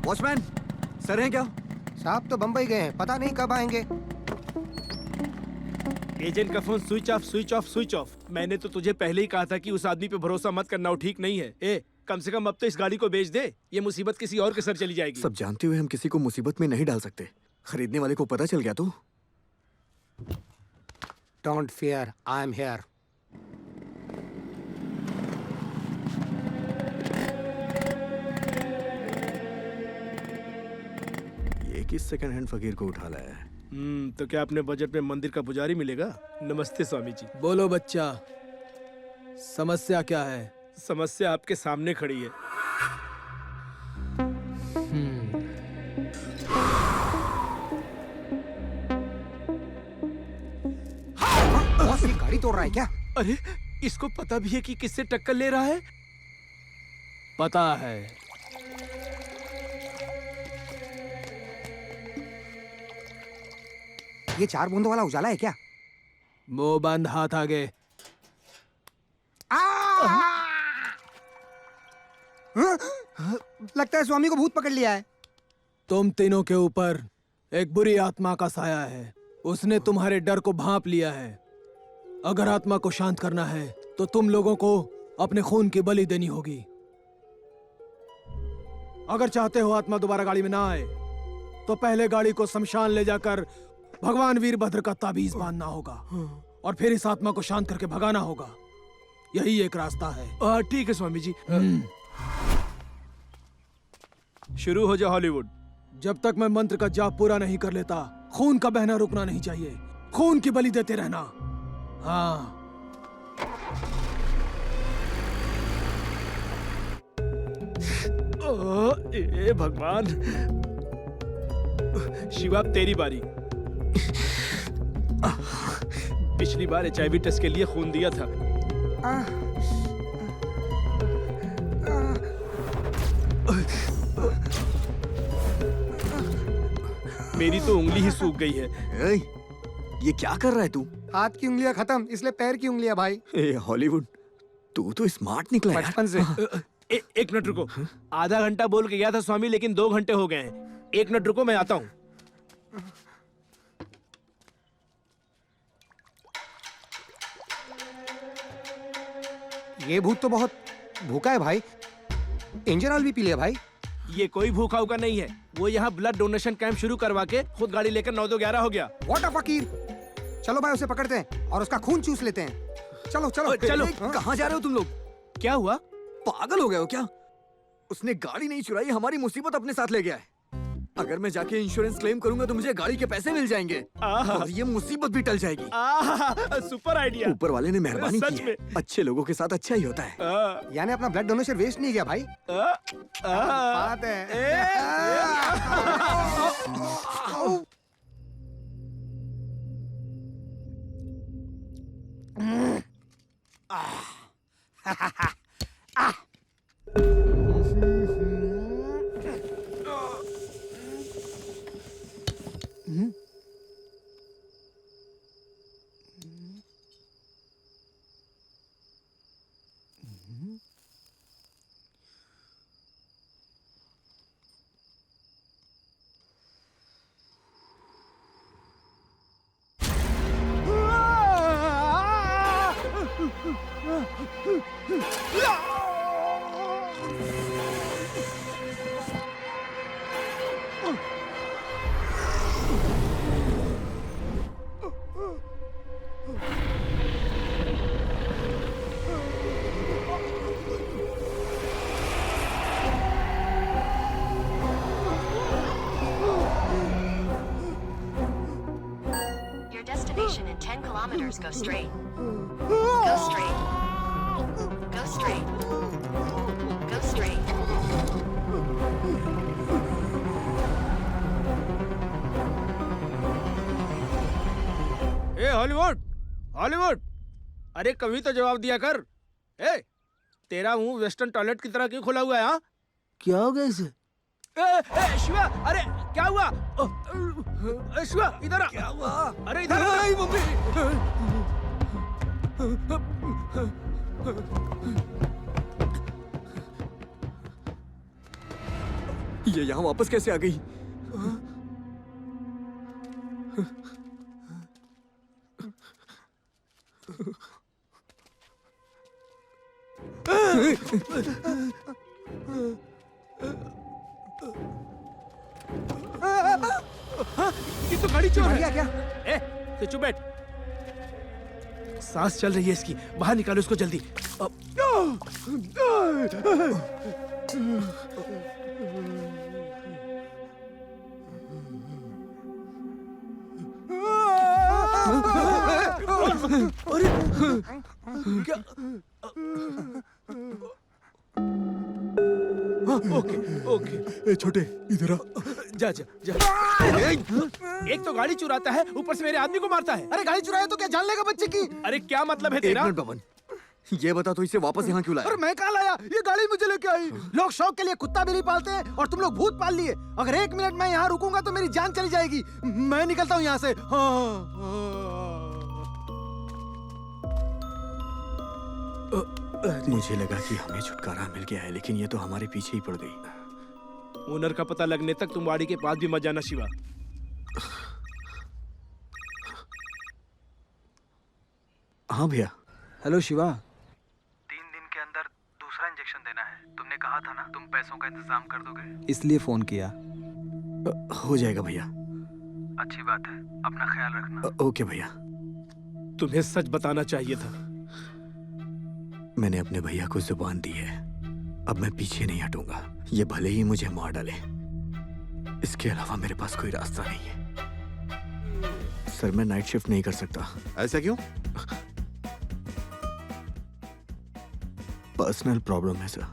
Speaker 2: वॉचमैन, सर हैं क्या?
Speaker 4: साहब तो बम्बई गए हैं, पता नहीं कब आएंगे।
Speaker 3: एजेंट का phone switch off switch off switch off. मैंने तो तुझे पहले ही कहा था कि उस आदमी पे भरोसा मत करना, वो ठीक नहीं है। ए, कम से कम अब तो इस गाड़ी को बेच दे, ये मुसीबत किसी और के सर चली जाएगी।
Speaker 2: सब जानते हुए हम किसी को मुसीबत में नहीं डाल सकते। खरीदने वाले को पता चल गया तो?
Speaker 4: Don't fear, I am here.
Speaker 2: ये किस सेकंड हैंड फकीर को उठा लाया है?
Speaker 3: तो क्या अपने बजट में मंदिर का पुजारी मिलेगा? नमस्ते स्वामी जी।
Speaker 15: बोलो बच्चा, समस्या क्या है?
Speaker 3: समस्या आपके सामने खड़ी है।
Speaker 4: बॉस, ये गाड़ी तोड़ रहा है क्या?
Speaker 3: अरे, इसको पता भी है कि किससे टक्कर ले रहा है?
Speaker 15: पता है।
Speaker 4: ये 4 बूंदों वाला उजाला है क्या?
Speaker 15: मुंह बंद, हाथ आगे।
Speaker 4: लगता है स्वामी को भूत पकड़ लिया है।
Speaker 15: तुम तीनों के ऊपर एक बुरी आत्मा का साया है। उसने तुम्हारे डर को भांप लिया है। अगर आत्मा को शांत करना है तो तुम लोगों को अपने खून की बलि देनी होगी। अगर चाहते हो आत्मा दोबारा गाड़ी में ना आए तो पहले गाड़ी को शमशान ले जाकर भगवान वीरभद्र का ताबीज बांधना होगा और फिर इस आत्मा को शांत करके भगाना होगा। यही एक रास्ता है।
Speaker 3: ठीक है स्वामी जी। शुरू हो जा हॉलीवुड।
Speaker 15: जब तक मैं मंत्र का जाप पूरा नहीं कर लेता, खून का बहना रुकना नहीं चाहिए। खून की बलि देते रहना। हाँ।
Speaker 3: ए भगवान। शिवा, तेरी बारी। पिछली बार HIV टेस्ट के लिए खून दिया था। मेरी तो उंगली ही सूख गई है।
Speaker 2: ये क्या कर रहा है तू?
Speaker 4: हाथ की उंगलियां खत्म, इसलिए पैर की उंगलियां भाई।
Speaker 2: हॉलीवुड, तू तो स्मार्ट निकला है
Speaker 4: बचपन से।
Speaker 3: एक मिनट रुको। आधा घंटा बोल के गया था स्वामी, लेकिन 2 घंटे हो गए हैं। 1 मिनट रुको, मैं आता हूँ।
Speaker 4: ये भूत तो बहुत भूखा है भाई। इंजन ऑयल भी पी लिया भाई।
Speaker 3: ये कोई भूखा उका नहीं है। वो यहाँ ब्लड डोनेशन कैंप शुरू करवा के खुद गाड़ी लेकर 9-11 हो गया।
Speaker 4: व्हाट अ फकीर। चलो भाई, उसे पकड़ते हैं और उसका खून चूस लेते हैं। चलो चलो
Speaker 3: चलो।
Speaker 2: कहाँ जा रहे हो तुम लोग?
Speaker 3: क्या हुआ?
Speaker 2: पागल हो गए हो क्या? उसने गाड़ी नहीं चुराई, हमारी मुसीबत अपने साथ ले गया है। अगर मैं जाके इंश्योरेंस क्लेम करूंगा तो मुझे गाड़ी के पैसे मिल जाएंगे और ये मुसीबत भी टल जाएगी।
Speaker 3: Super idea.
Speaker 2: ऊपर वाले ने मेहरबानी
Speaker 3: सच
Speaker 2: की है।
Speaker 3: में।
Speaker 2: अच्छे लोगों के साथ अच्छा ही होता है।
Speaker 4: यानी अपना ब्लड डोनेशन वेस्ट नहीं गया भाई। बात है।
Speaker 16: Your destination in 10 kilometers. Go straight. Go straight. Go straight. Go straight.
Speaker 3: A Hollywood Hollywood, अरे कभी तो जवाब दिया कर। ए तेरा मुंह वेस्टर्न टॉयलेट की तरह क्यों खुला हुआ है? हाँ
Speaker 15: क्या हो गया इसे?
Speaker 3: शिवा, अरे क्या हुआ? शिवा इधर आ। क्या हुआ? अरे इधर आ।
Speaker 2: ये यहाँ वापस कैसे आ गई?
Speaker 3: ये तो गाड़ी चोर है
Speaker 4: क्या?
Speaker 3: ए तो चुप बैठ। सांस चल रही है इसकी, बाहर निकालो इसको जल्दी। अरे क्या? Okay okay.
Speaker 15: छोटे इधर आ।
Speaker 3: जा जा जा। एक तो गाड़ी चुराता है, ऊपर से मेरे आदमी को मारता है।
Speaker 4: अरे गाड़ी चुराया तो क्या जान लेगा बच्चे की?
Speaker 3: अरे क्या मतलब है
Speaker 2: एक
Speaker 3: तेरा?
Speaker 2: मिनट बमन, ये बता तो इसे वापस यहाँ क्यों लाया?
Speaker 4: अरे मैं कहाँ लाया? ये गाड़ी मुझे लेके आई। लोग शौक के लिए कुत्ता भी नहीं पालते हैं और तुम लोग भूत पाल लिए। अगर 1 मिनट मैं यहाँ रुकूंगा तो मेरी जान चली जाएगी। मैं निकलता हूँ यहाँ से।
Speaker 2: मुझे लगा कि हमें छुटकारा मिल गया है, लेकिन ये तो हमारे पीछे ही पड़ गई।
Speaker 3: ओनर का पता लगने तक तुम गाड़ी के पास भी मत जाना शिवा।
Speaker 2: हाँ भैया।
Speaker 9: हेलो शिवा।
Speaker 17: 3 दिन के अंदर दूसरा इंजेक्शन देना है। तुमने कहा था ना तुम पैसों का इंतजाम कर दोगे।
Speaker 9: इसलिए फोन किया।
Speaker 2: हो जाएगा भैया।
Speaker 17: अच्छी बात है, अपना ख्याल रखना।
Speaker 2: ओके भैया।
Speaker 3: तुम्हें सच बताना चाहिए था।
Speaker 2: मैंने अपने भैया को जुबान दी है, अब मैं पीछे नहीं हटूंगा। ये भले ही मुझे मार डाले, इसके अलावा मेरे पास कोई रास्ता नहीं है। सर मैं नाइट शिफ्ट नहीं कर सकता।
Speaker 13: ऐसा क्यों?
Speaker 2: पर्सनल प्रॉब्लम है सर।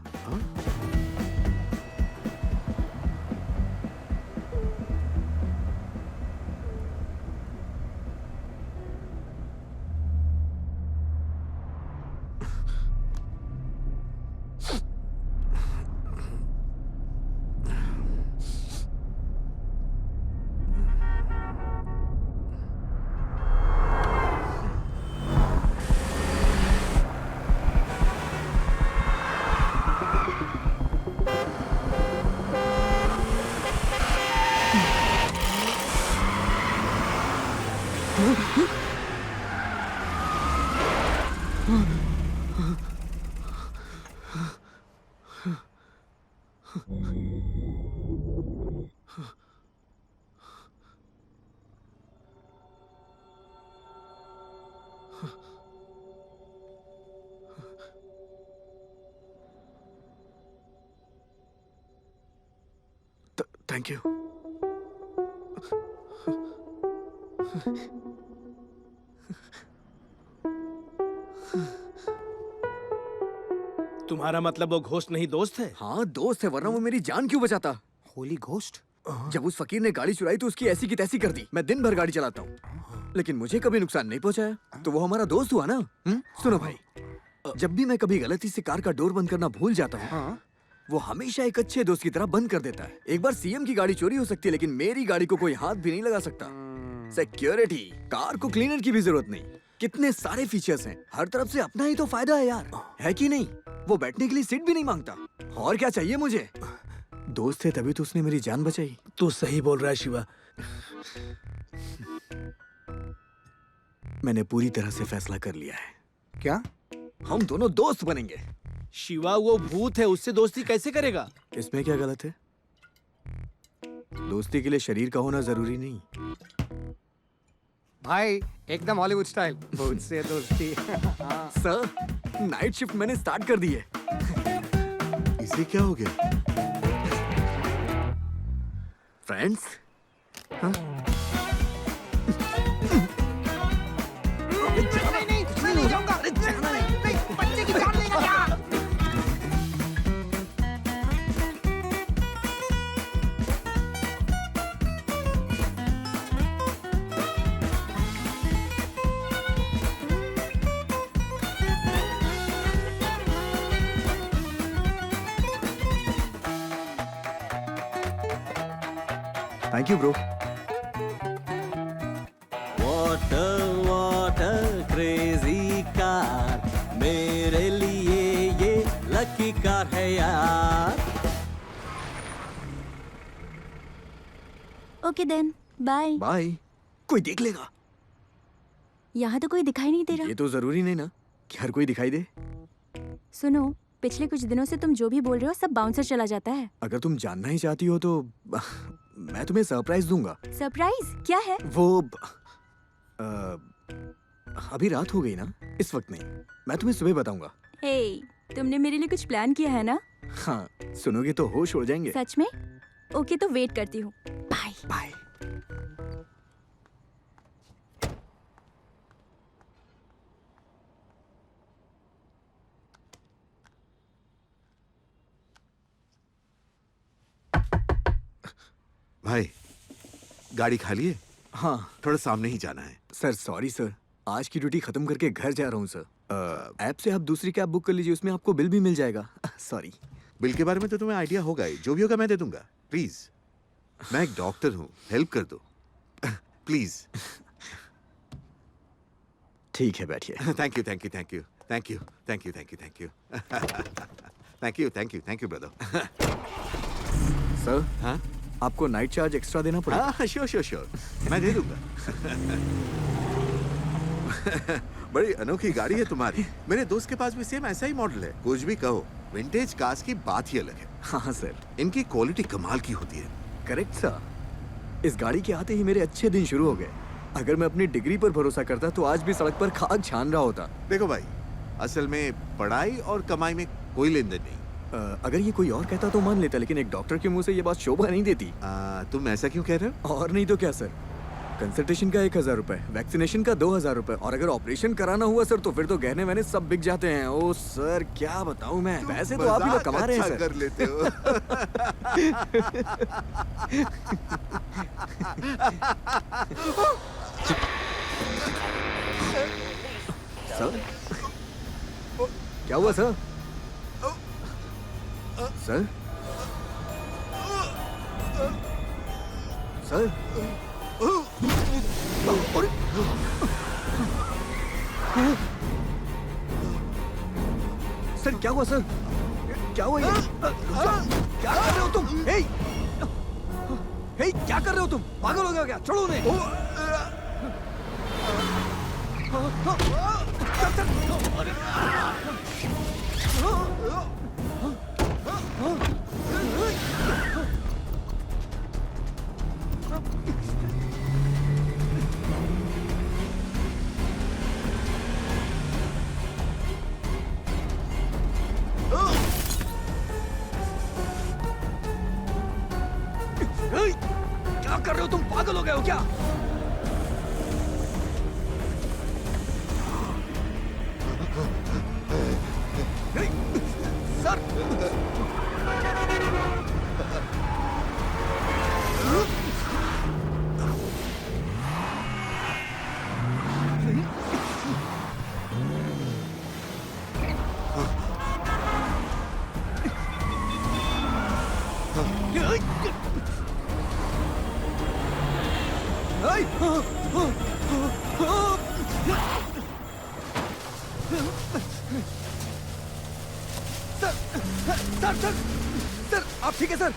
Speaker 2: Thank you.
Speaker 3: तुम्हारा मतलब वो घोस्ट नहीं दोस्त है?
Speaker 2: हाँ दोस्त है, वरना वो मेरी जान क्यों बचाता?
Speaker 4: होली घोस्ट?
Speaker 2: जब उस फकीर ने गाड़ी चुराई तो उसकी ऐसी की तैसी कर दी। मैं दिन भर गाड़ी चलाता हूँ लेकिन मुझे कभी नुकसान नहीं पहुंचाया, तो वो हमारा दोस्त हुआ ना। सुनो भाई, जब भी मैं कभी गलती से कार का डोर बंद करना भूल जाता हूँ, वो हमेशा एक अच्छे दोस्त की तरह बंद कर देता है। एक बार सीएम की गाड़ी चोरी हो सकती है लेकिन मेरी गाड़ी को कोई हाथ भी नहीं लगा सकता। सिक्योरिटी, कार को क्लीनर की भी जरूरत नहीं, कितने सारे फीचर्स हैं, हर तरफ से अपना ही तो फायदा है यार, है कि नहीं? वो बैठने के लिए सीट भी नहीं मांगता, और क्या चाहिए मुझे? दोस्त है तभी तो उसने मेरी जान बचाई।
Speaker 3: तू सही बोल रहा है शिवा।
Speaker 2: मैंने पूरी तरह से फैसला कर लिया है।
Speaker 4: क्या?
Speaker 2: हम दोनों दोस्त बनेंगे।
Speaker 3: शिवा वो भूत है, उससे दोस्ती कैसे करेगा?
Speaker 2: इसमें क्या गलत है? दोस्ती के लिए शरीर का होना जरूरी नहीं।
Speaker 4: भाई एकदम हॉलीवुड स्टाइल, भूत से दोस्ती।
Speaker 2: सर नाइट शिफ्ट मैंने स्टार्ट कर दी है।
Speaker 13: इसे क्या हो गया?
Speaker 2: फ्रेंड्स,
Speaker 5: नहीं, कुछ नहीं जाऊंगा। नहीं, बच्चे की जान लेगा क्या?
Speaker 2: Thank you bro.
Speaker 18: What a crazy car, मेरे लिए ये लकी कार है यार।
Speaker 1: Okay then, bye.
Speaker 2: बाय। कोई देख लेगा?
Speaker 1: यहाँ तो कोई दिखाई नहीं दे रहा।
Speaker 2: ये तो जरूरी नहीं ना कि हर कोई दिखाई दे।
Speaker 1: सुनो, पिछले कुछ दिनों से तुम जो भी बोल रहे हो सब बाउंसर चला जाता है।
Speaker 2: अगर तुम जानना ही चाहती हो तो मैं तुम्हें सरप्राइज दूंगा।
Speaker 1: सरप्राइज क्या है?
Speaker 2: वो अभी रात हो गई ना, इस वक्त नहीं, मैं तुम्हें सुबह बताऊंगा।
Speaker 1: हे, तुमने मेरे लिए कुछ प्लान किया है ना?
Speaker 2: हाँ, सुनोगे तो होश उड़ जाएंगे।
Speaker 1: सच में? ओके, तो वेट करती हूँ। Bye
Speaker 2: bye.
Speaker 19: भाई, गाड़ी खाली है?
Speaker 2: हाँ,
Speaker 19: थोड़ा सामने ही जाना है।
Speaker 2: सर सॉरी सर, आज की ड्यूटी खत्म करके घर जा रहा हूँ सर। ऐप से आप दूसरी कैब बुक कर लीजिए, उसमें आपको बिल भी मिल जाएगा। सॉरी।
Speaker 19: बिल के बारे में तो तुम्हें आइडिया होगा ही, जो भी होगा मैं दे दूंगा। प्लीज, मैं एक डॉक्टर हूँ, हेल्प कर दो प्लीज।
Speaker 2: ठीक है, बैठिए।
Speaker 19: Thank you thank you thank you thank you thank you thank you thank you thank you thank you thank you brother.
Speaker 2: Sir,
Speaker 19: हाँ,
Speaker 2: आपको नाइट चार्ज एक्स्ट्रा देना पड़ेगा।
Speaker 19: हाँ, श्योर श्योर श्योर, मैं दे दूंगा। बड़ी अनोखी गाड़ी है तुम्हारी। मेरे दोस्त के पास भी सेम ऐसा ही मॉडल है। कुछ भी कहो, विंटेज कार्स की बात ही अलग है।
Speaker 2: हाँ सर,
Speaker 19: इनकी क्वालिटी कमाल की होती है।
Speaker 2: Correct sir. इस गाड़ी के आते ही मेरे अच्छे दिन शुरू हो गए। अगर मैं अपनी डिग्री पर भरोसा करता तो आज भी सड़क पर खाक छान रहा होता।
Speaker 19: देखो भाई, असल में पढ़ाई और कमाई में कोई लेन देन नहीं।
Speaker 2: अगर ये कोई और कहता तो मान लेता, लेकिन एक डॉक्टर के मुंह से ये बात शोभा नहीं देती।
Speaker 19: तुम ऐसा क्यों कह रहे हो?
Speaker 2: और नहीं तो क्या सर, कंसल्टेशन का 1000 रुपए, वैक्सीनेशन का 2000 रुपए, और अगर ऑपरेशन कराना हुआ सर तो फिर तो गहने मैंने सब बिक जाते हैं। ओ सर, क्या बताऊं मैं, पैसे तो आप ही लोग कमा रहे हैं सर।
Speaker 19: कर लेते हो।
Speaker 2: सर, क्या हुआ सर? सर, सर, सर क्या हुआ सर? क्या हुआ ये? क्या कर रहे हो तुम? हे, हे, क्या कर रहे हो तुम? पागल हो गए हो क्या? छोड़ो उन्हें। क्या कर रहे हो तुम? पागल हो गए हो क्या? सर, सर, आप ठीक है सर?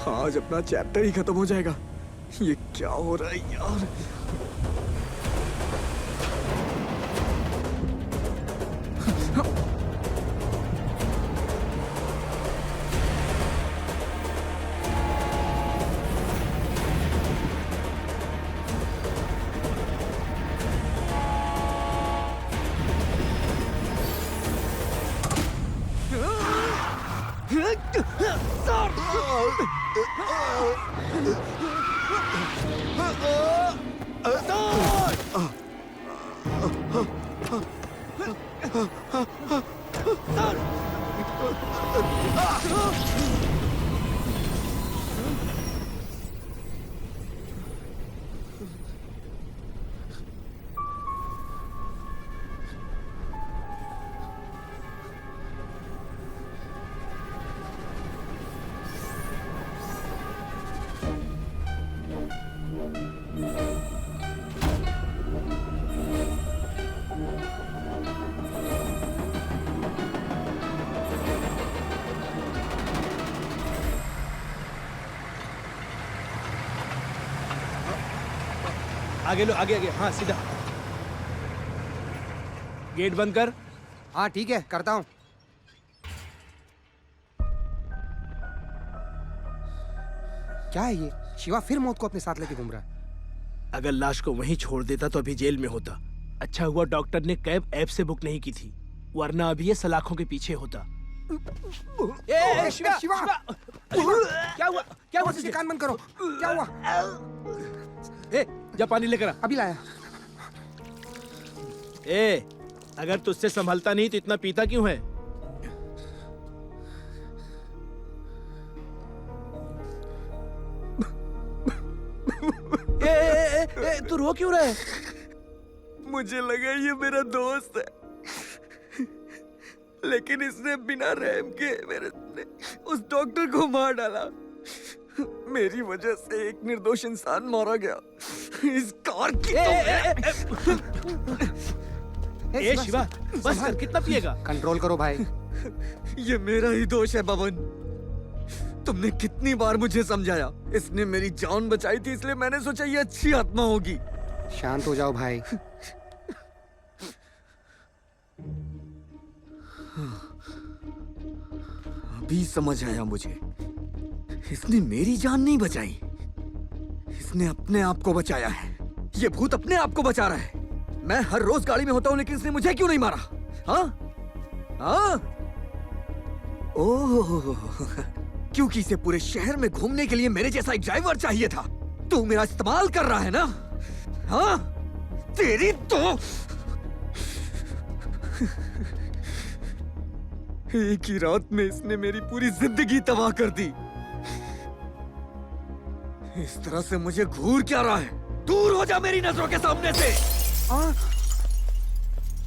Speaker 2: आज अपना चैप्टर ही खत्म हो जाएगा। ये क्या हो रहा है यार?
Speaker 3: आगे लो, आगे आगे, हाँ सीधा। गेट बंद कर।
Speaker 20: हाँ ठीक है, करता हूँ। क्या है ये? शिवा फिर मौत को अपने साथ लेके घूम रहा है।
Speaker 3: अगर लाश को वहीं छोड़ देता तो अभी जेल में होता। अच्छा हुआ डॉक्टर ने कैब ऐप से बुक नहीं की थी, वरना अभी ये सलाखों के पीछे होता।
Speaker 20: ए, शिवा, शिवा!
Speaker 3: क्या हुआ? क्या हुआ?
Speaker 20: तुझे कान बंद करो। क्या हुआ?
Speaker 3: ए, जा पानी लेकर आ।
Speaker 20: अभी लाया।
Speaker 3: ए, अगर तुझसे संभलता नहीं तो इतना पीता क्यों है? ए, तू रो क्यों रहा है?
Speaker 2: मुझे लगा ये मेरा दोस्त है, लेकिन इसने बिना रहम के मेरे उस डॉक्टर को मार डाला। मेरी वजह से एक निर्दोष इंसान मारा गया। इस कार की
Speaker 3: ए शिवा, बस कर, कितना पिएगा?
Speaker 20: कंट्रोल करो भाई।
Speaker 2: ये मेरा ही दोष है बबन। तुमने कितनी बार मुझे समझाया। इसने मेरी जान बचाई थी, इसलिए मैंने सोचा ये अच्छी आत्मा होगी।
Speaker 20: शांत हो जाओ भाई।
Speaker 2: अभी समझ आया मुझे। इसने मेरी जान नहीं बचाई, इसने अपने आप को बचाया है। ये भूत अपने आप को बचा रहा है। मैं हर रोज गाड़ी में होता हूँ, लेकिन इसने मुझे क्यों नहीं मारा? हाँ? हाँ? ओह, क्योंकि इसे पूरे शहर में घूमने के लिए मेरे जैसा एक ड्राइवर चाहिए था। तू मेरा इस्तेमाल कर रहा है ना? हाँ? तेरी तो एक ही रात में इसने मेरी पूरी जिंदगी तबाह कर दी। इस तरह से मुझे घूर क्या रहा है? दूर हो जा मेरी नजरों के सामने से।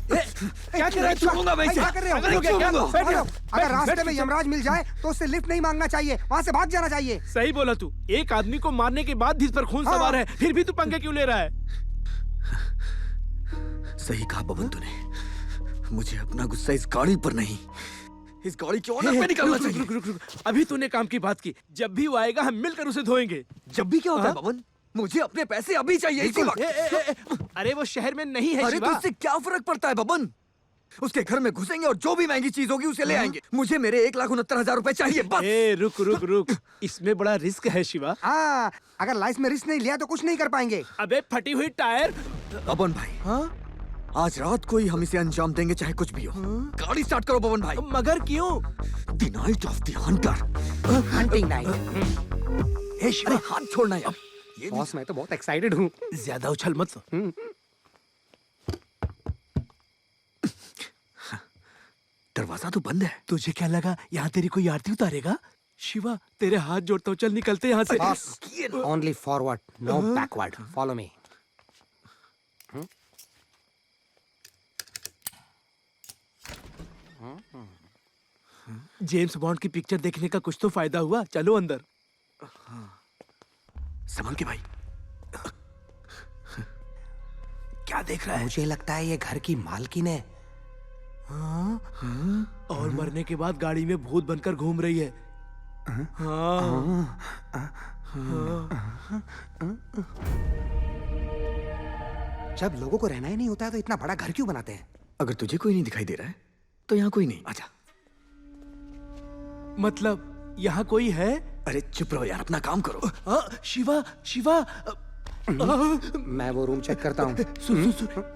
Speaker 3: क्या कर रहे हो? मैं
Speaker 20: क्या कर रहे हो? अगर रास्ते में यमराज मिल जाए तो उससे लिफ्ट नहीं मांगना चाहिए, वहाँ से भाग जाना चाहिए।
Speaker 3: सही बोला तू। एक आदमी को मारने के बाद भी इस पर खून सवार है, फिर भी तू पंगे क्यों ले रहा है?
Speaker 2: सही कहा बबन तूने। मुझे अपना गुस्सा इस गाड़ी पर नहीं, इस गाड़ी के ओनर पे निकालना चाहिए।
Speaker 3: रुक रुक रुक। अभी तूने काम की बात की, जब भी वो आएगा हम मिलकर उसे धोएंगे।
Speaker 2: जब भी क्या होता है बबन? मुझे अपने पैसे अभी चाहिए, इसी वक्त।
Speaker 3: अरे वो शहर में नहीं है।
Speaker 2: अरे तो इससे क्या फर्क पड़ता है बबन? उसके घर में घुसेंगे और जो भी महंगी चीज होगी उसे ले आएंगे। मुझे मेरे 1,69,000 रुपए चाहिए बस।
Speaker 3: रुक रुक रुक, इसमें बड़ा रिस्क है शिवा।
Speaker 20: हाँ, अगर लाइफ में रिस्क नहीं लिया तो कुछ नहीं कर पाएंगे।
Speaker 3: अबे फटी हुई टायर।
Speaker 2: बबन भाई, हाँ? आज रात को ही हम इसे अंजाम देंगे, चाहे कुछ भी हो। गाड़ी स्टार्ट करो बबन भाई।
Speaker 3: मगर क्यों?
Speaker 2: The night of the hunter,
Speaker 20: hunting night.
Speaker 2: हे शिवा, हाथ छोड़ना यार।
Speaker 20: बॉस, मैं तो बहुत एक्साइटेड हूँ।
Speaker 3: ज्यादा उछल मत।
Speaker 2: दरवाजा तो बंद है।
Speaker 3: तुझे क्या लगा यहाँ तेरी कोई आरती उतारेगा? शिवा, तेरे हाथ जोड़ता हूँ, चल निकलते यहाँ से।
Speaker 20: Only forward, no backward. Follow me.
Speaker 3: James Bond की पिक्चर देखने का कुछ तो फायदा हुआ। चलो अंदर।
Speaker 2: संभल के भाई।
Speaker 3: क्या देख रहा है?
Speaker 20: मुझे लगता है ये घर की मालकिन है।
Speaker 3: और मरने के बाद गाड़ी में भूत बनकर घूम रही है।
Speaker 20: जब लोगों को रहना ही नहीं होता है तो इतना बड़ा घर क्यों बनाते हैं?
Speaker 2: अगर तुझे कोई नहीं दिखाई दे रहा है तो यहाँ कोई नहीं। आजा।
Speaker 3: मतलब यहाँ कोई है?
Speaker 2: अरे चुप रहो यार, अपना काम करो।
Speaker 3: शिवा, शिवा।
Speaker 20: मैं वो रूम चेक करता हूँ।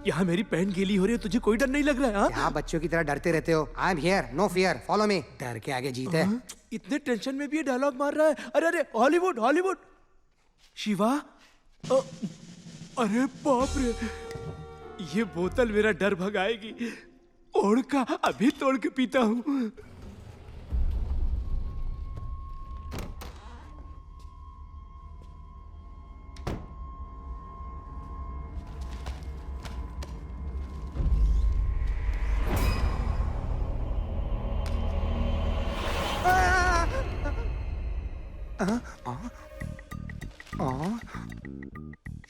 Speaker 3: यहाँ मेरी पैंट गीली हो रही है, तुझे कोई डर नहीं लग रहा है?
Speaker 20: यहाँ बच्चों की तरह डरते रहते हो। I am here, no fear, follow me. डर के आगे जीत है।
Speaker 3: इतने टेंशन में भी ये डायलॉग मार रहा है। अरे अरे, हॉलीवुड हॉलीवुड। शिवा, अरे बाप रे, ये बोतल मेरा डर भगाएगी। ओढ़ का अभी तोड़ के पीता हूँ।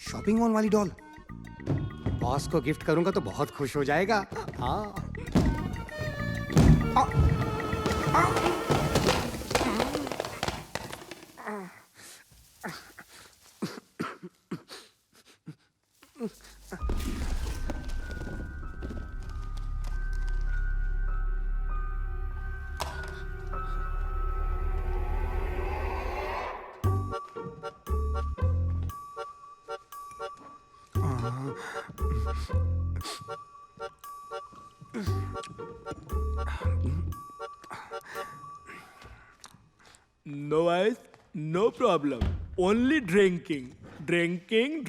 Speaker 20: शॉपिंग मॉल वाली डॉल बॉस को गिफ्ट करूंगा तो बहुत खुश हो जाएगा। हाँ।
Speaker 3: No ice, no problem. Only drinking. Drinking.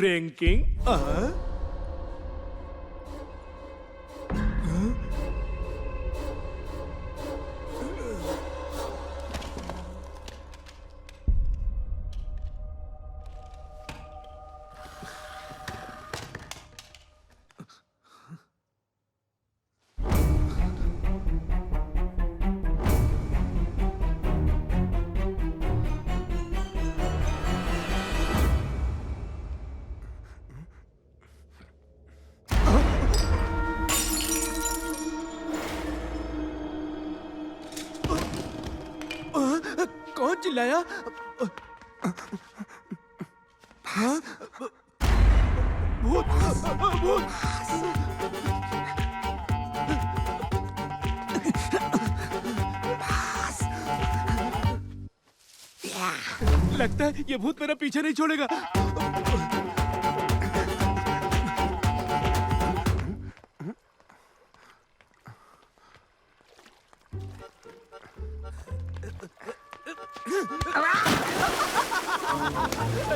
Speaker 3: कौन चिल्लाया? हाँ? भूत! लगता है ये भूत मेरा पीछे नहीं छोड़ेगा।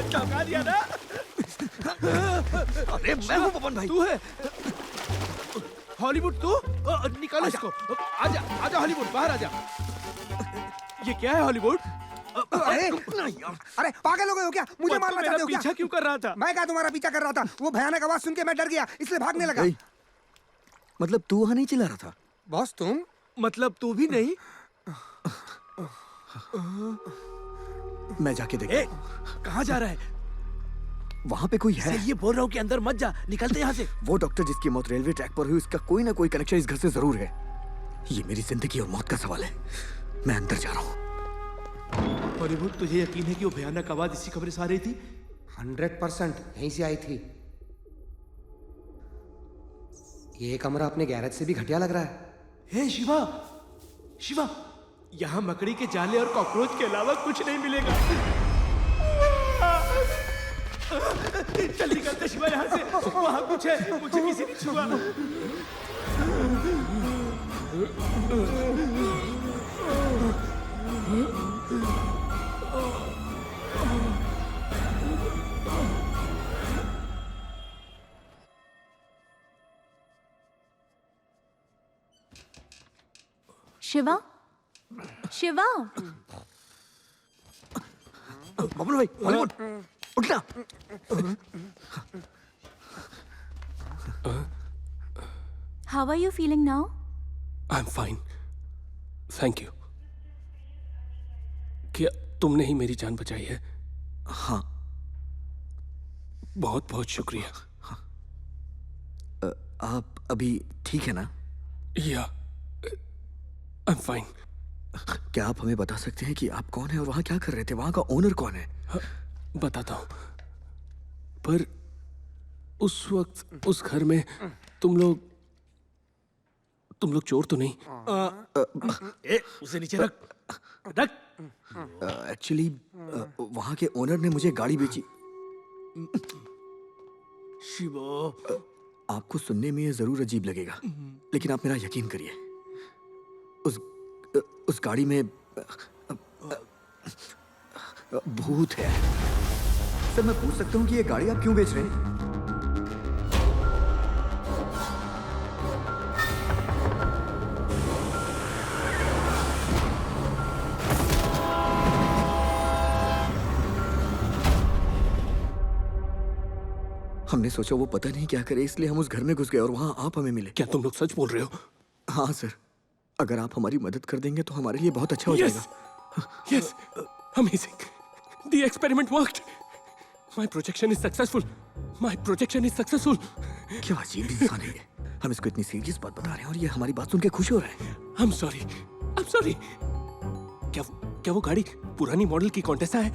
Speaker 3: चौंका दिया ना?
Speaker 2: अरे मैं हूँ पवन भाई।
Speaker 3: तू है? हॉलीवुड तू? निकालो इसको। आजा हॉलीवुड, बाहर आजा। ये क्या है हॉलीवुड?
Speaker 20: अरे पागल हो गए हो क्या? मुझे मारना चाहते हो क्या?
Speaker 3: पीछा क्यों कर रहा था?
Speaker 20: मैं क्या तुम्हारा पीछा कर रहा था? वो भयानक आवाज सुन के मैं डर गया, इसलिए भागने लगा।
Speaker 2: मतलब तू वहां नहीं चिल्ला रहा था?
Speaker 20: बॉस तुम?
Speaker 3: मतलब तू भी नहीं?
Speaker 2: मैं जाके देख।
Speaker 3: कहाँ जा रहा है?
Speaker 2: वहाँ पे कोई है?
Speaker 3: ये बोल रहा हूँ कि अंदर मत जा, निकलते यहाँ से।
Speaker 2: वो डॉक्टर जिसकी मौत रेलवे ट्रैक पर हुई, उसका कोई ना कोई कनेक्शन इस घर से जरूर है। ये मेरी जिंदगी और मौत का सवाल है। मैं अंदर जा रहा हूँ।
Speaker 3: हॉलीवुड, तुझे यकीन है कि वो भयानक आवाज इसी कमरे से आ रही थी?
Speaker 20: 100% यहीं से आई थी। ये कमरा अपने गैरेज से भी घटिया लग रहा है।
Speaker 3: हे शिवा, यहाँ मकड़ी के जाले और कॉकरोच के अलावा कुछ नहीं मिलेगा। चल निकलते शिवा यहाँ से। वहाँ कुछ है, मुझे किसी ने छुआ।
Speaker 1: शिवा
Speaker 2: बबलू भाई, हॉलीवुड उठना।
Speaker 1: How are you feeling now?
Speaker 11: I'm fine. Thank you. क्या तुमने ही मेरी जान बचाई है?
Speaker 2: हाँ।
Speaker 11: बहुत बहुत शुक्रिया।
Speaker 2: आप अभी ठीक है ना?
Speaker 11: Yeah. I'm fine.
Speaker 2: क्या आप हमें बता सकते हैं कि आप कौन हैं और वहाँ क्या कर रहे थे? वहाँ का ओनर कौन है?
Speaker 11: बताता हूँ। पर उस वक्त उस घर में तुम लोग चोर तो नहीं?
Speaker 3: उसे नीचे रख।
Speaker 2: एक्चुअली वहाँ के ओनर ने मुझे गाड़ी बेची।
Speaker 3: शिवा,
Speaker 2: आपको सुनने में ये जरूर अजीब लगेगा, लेकिन आप मेरा यकीन करिए, उस गाड़ी में भूत है। सर, मैं पूछ सकता हूँ कि ये गाड़ी आप क्यों बेच रहे हैं? हमने सोचा वो पता नहीं क्या करे, इसलिए हम उस घर में घुस गए और वहां आप हमें मिले।
Speaker 11: क्या तुम लोग सच बोल रहे हो?
Speaker 2: हाँ सर, अगर आप हमारी मदद कर देंगे तो हमारे लिए बहुत अच्छा हो जाएगा।
Speaker 11: Yes, amazing. The experiment worked. My projection is successful. My projection is successful.
Speaker 2: क्या अजीब इंसान है ये। हम इसको इतनी सीरियस बात बता रहे हैं और ये हमारी बात सुन के खुश हो रहा है।
Speaker 11: I'm sorry. I'm sorry. क्या वो गाड़ी पुरानी मॉडल की कॉन्टेसा है?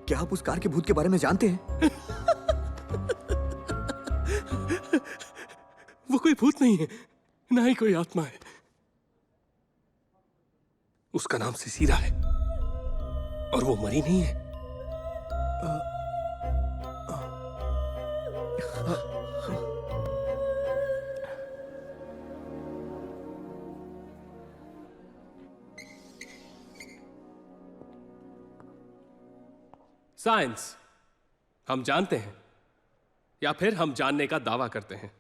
Speaker 2: क्या आप उस कार के भूत के बारे में जानते हैं?
Speaker 11: वो कोई भूत नहीं है, ना ही कोई आत्मा है। उसका नाम सिसिरा है और वो मरी नहीं है। साइंस हम जानते हैं या फिर हम जानने का दावा करते हैं।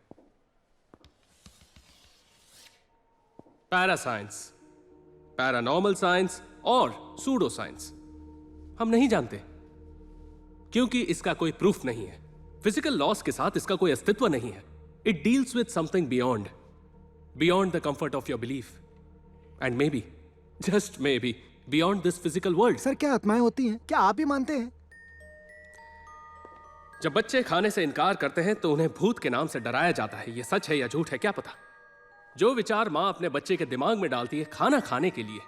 Speaker 11: पैरासाइंस, पैरानॉर्मल साइंस और सूडो साइंस हम नहीं जानते क्योंकि इसका कोई प्रूफ नहीं है। फिजिकल लॉस के साथ इसका कोई अस्तित्व नहीं है। It deals with something beyond the comfort of your belief and may be, just may be, beyond this physical world.
Speaker 4: Sir क्या आत्माएं होती हैं? क्या आप ही मानते हैं?
Speaker 11: जब बच्चे खाने से इनकार करते हैं तो उन्हें भूत के नाम से डराया जाता है। यह सच है या झूठ है क्या पता। जो विचार मां अपने बच्चे के दिमाग में डालती है खाना खाने के लिए,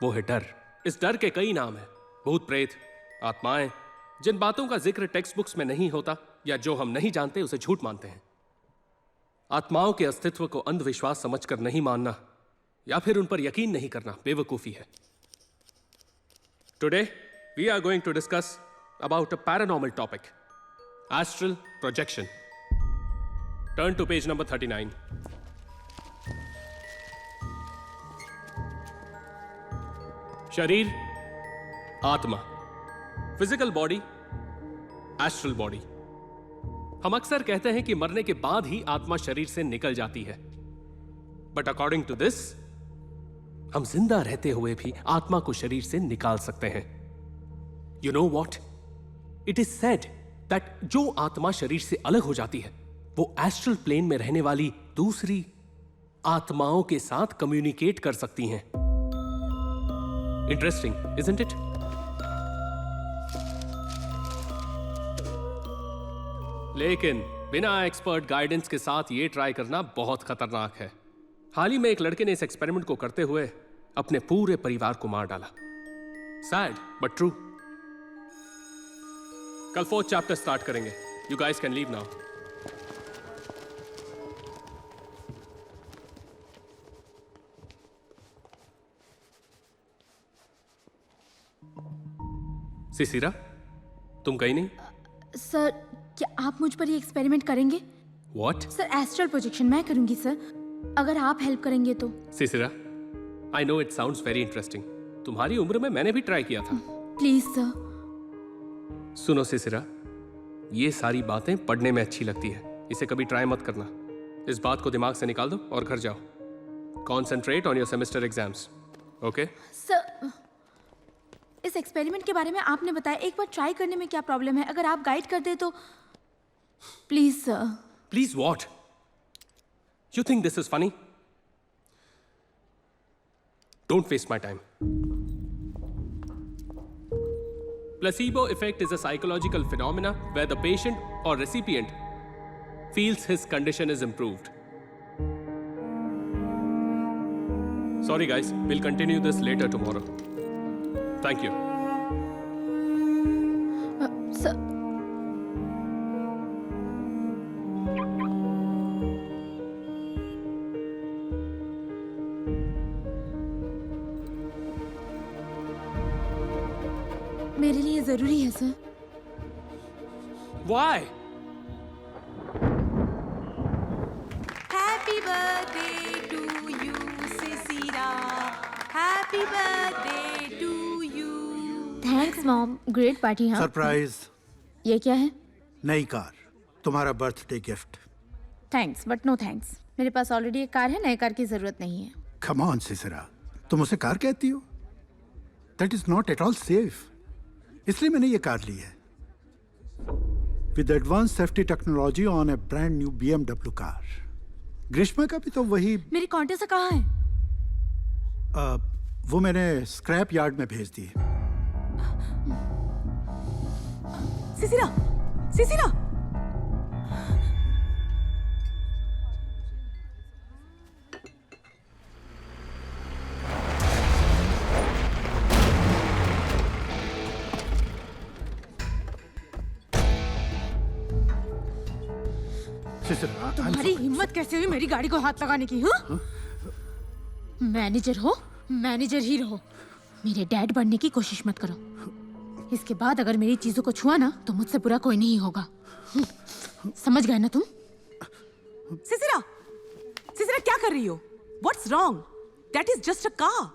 Speaker 11: वो है डर। इस डर के कई नाम हैं, भूत प्रेत, आत्माएं। जिन बातों का जिक्र टेक्स्ट बुक्स में नहीं होता या जो हम नहीं जानते उसे झूठ मानते हैं। आत्माओं के अस्तित्व को अंधविश्वास समझकर नहीं मानना या फिर उन पर यकीन नहीं करना बेवकूफी है। Today we are going to discuss about a paranormal topic, astral projection. Turn to page number 39. शरीर, आत्मा, फिजिकल बॉडी, एस्ट्रल बॉडी। हम अक्सर कहते हैं कि मरने के बाद ही आत्मा शरीर से निकल जाती है, बट अकॉर्डिंग टू दिस हम जिंदा रहते हुए भी आत्मा को शरीर से निकाल सकते हैं। You know what? It is said that जो आत्मा शरीर से अलग हो जाती है वो एस्ट्रल प्लेन में रहने वाली दूसरी आत्माओं के साथ कम्युनिकेट कर सकती हैं। Interesting, isn't it? लेकिन बिना एक्सपर्ट गाइडेंस के साथ ये ट्राई करना बहुत खतरनाक है। हाल ही में एक लड़के ने इस एक्सपेरिमेंट को करते हुए अपने पूरे परिवार को मार डाला। Sad but true. कल 4th चैप्टर स्टार्ट करेंगे। You guys can leave now. Sisira, तुम गई नहीं?
Speaker 1: सर क्या आप मुझ पर ये एक्सपेरिमेंट करेंगे?
Speaker 11: What?
Speaker 1: सर एस्ट्रल प्रोजेक्शन मैं करूंगी सर, अगर आप हेल्प करेंगे तो।
Speaker 11: Sisira, I know it sounds very interesting. तुम्हारी उम्र में मैंने भी ट्राई किया था।
Speaker 1: Please sir.
Speaker 11: सुनो सिसिरा, ये सारी बातें पढ़ने में अच्छी लगती है, इसे कभी ट्राई मत करना। इस बात को दिमाग से निकाल दो और घर जाओ। Concentrate on your semester exams, okay?
Speaker 1: Sir इस एक्सपेरिमेंट के बारे में आपने बताया, एक बार ट्राई करने में क्या प्रॉब्लम है? अगर आप गाइड कर दे तो please sir.
Speaker 11: Please what? You think this is funny? Don't waste my time. Placebo effect is a psychological phenomena where the patient or recipient feels his condition is improved. Sorry guys, we'll continue this later tomorrow. Thank you.
Speaker 1: Sir मेरे लिए जरूरी है sir.
Speaker 11: Why?
Speaker 8: Happy birthday to you, Sisira. Happy birthday to you.
Speaker 1: Thanks mom, great party. हाँ
Speaker 13: surprise.
Speaker 1: ये क्या है?
Speaker 13: नई car, तुम्हारा birthday gift.
Speaker 1: Thanks but no thanks, मेरे पास ऑलरेडी एक कार है, नए कार की जरूरत नहीं है।
Speaker 13: कम ऑन सिसिरा, तुम उसे कार कहती हो? That is not at all safe. इसलिए मैंने ये कार ली है with advance safety technology on a brand new BMW car. Greeshma का भी तो वही।
Speaker 1: मेरी कॉन्टेसा कहाँ है?
Speaker 13: वो मैंने स्क्रैप यार्ड में भेज दी है।
Speaker 8: सिसिरा, सिसिरा।
Speaker 13: सिसिरा,
Speaker 1: तुम्हारी हिम्मत कैसे हुई मेरी गाड़ी को हाथ लगाने की? हाँ? मैनेजर हो, मैनेजर ही रहो। मेरे डैड बनने की कोशिश मत करो। इसके बाद अगर मेरी चीजों को छुआ ना तो मुझसे बुरा कोई नहीं होगा। समझ गए ना तुम?
Speaker 8: सिसिरा, सिसिरा क्या कर रही हो? What's wrong? That is just a car.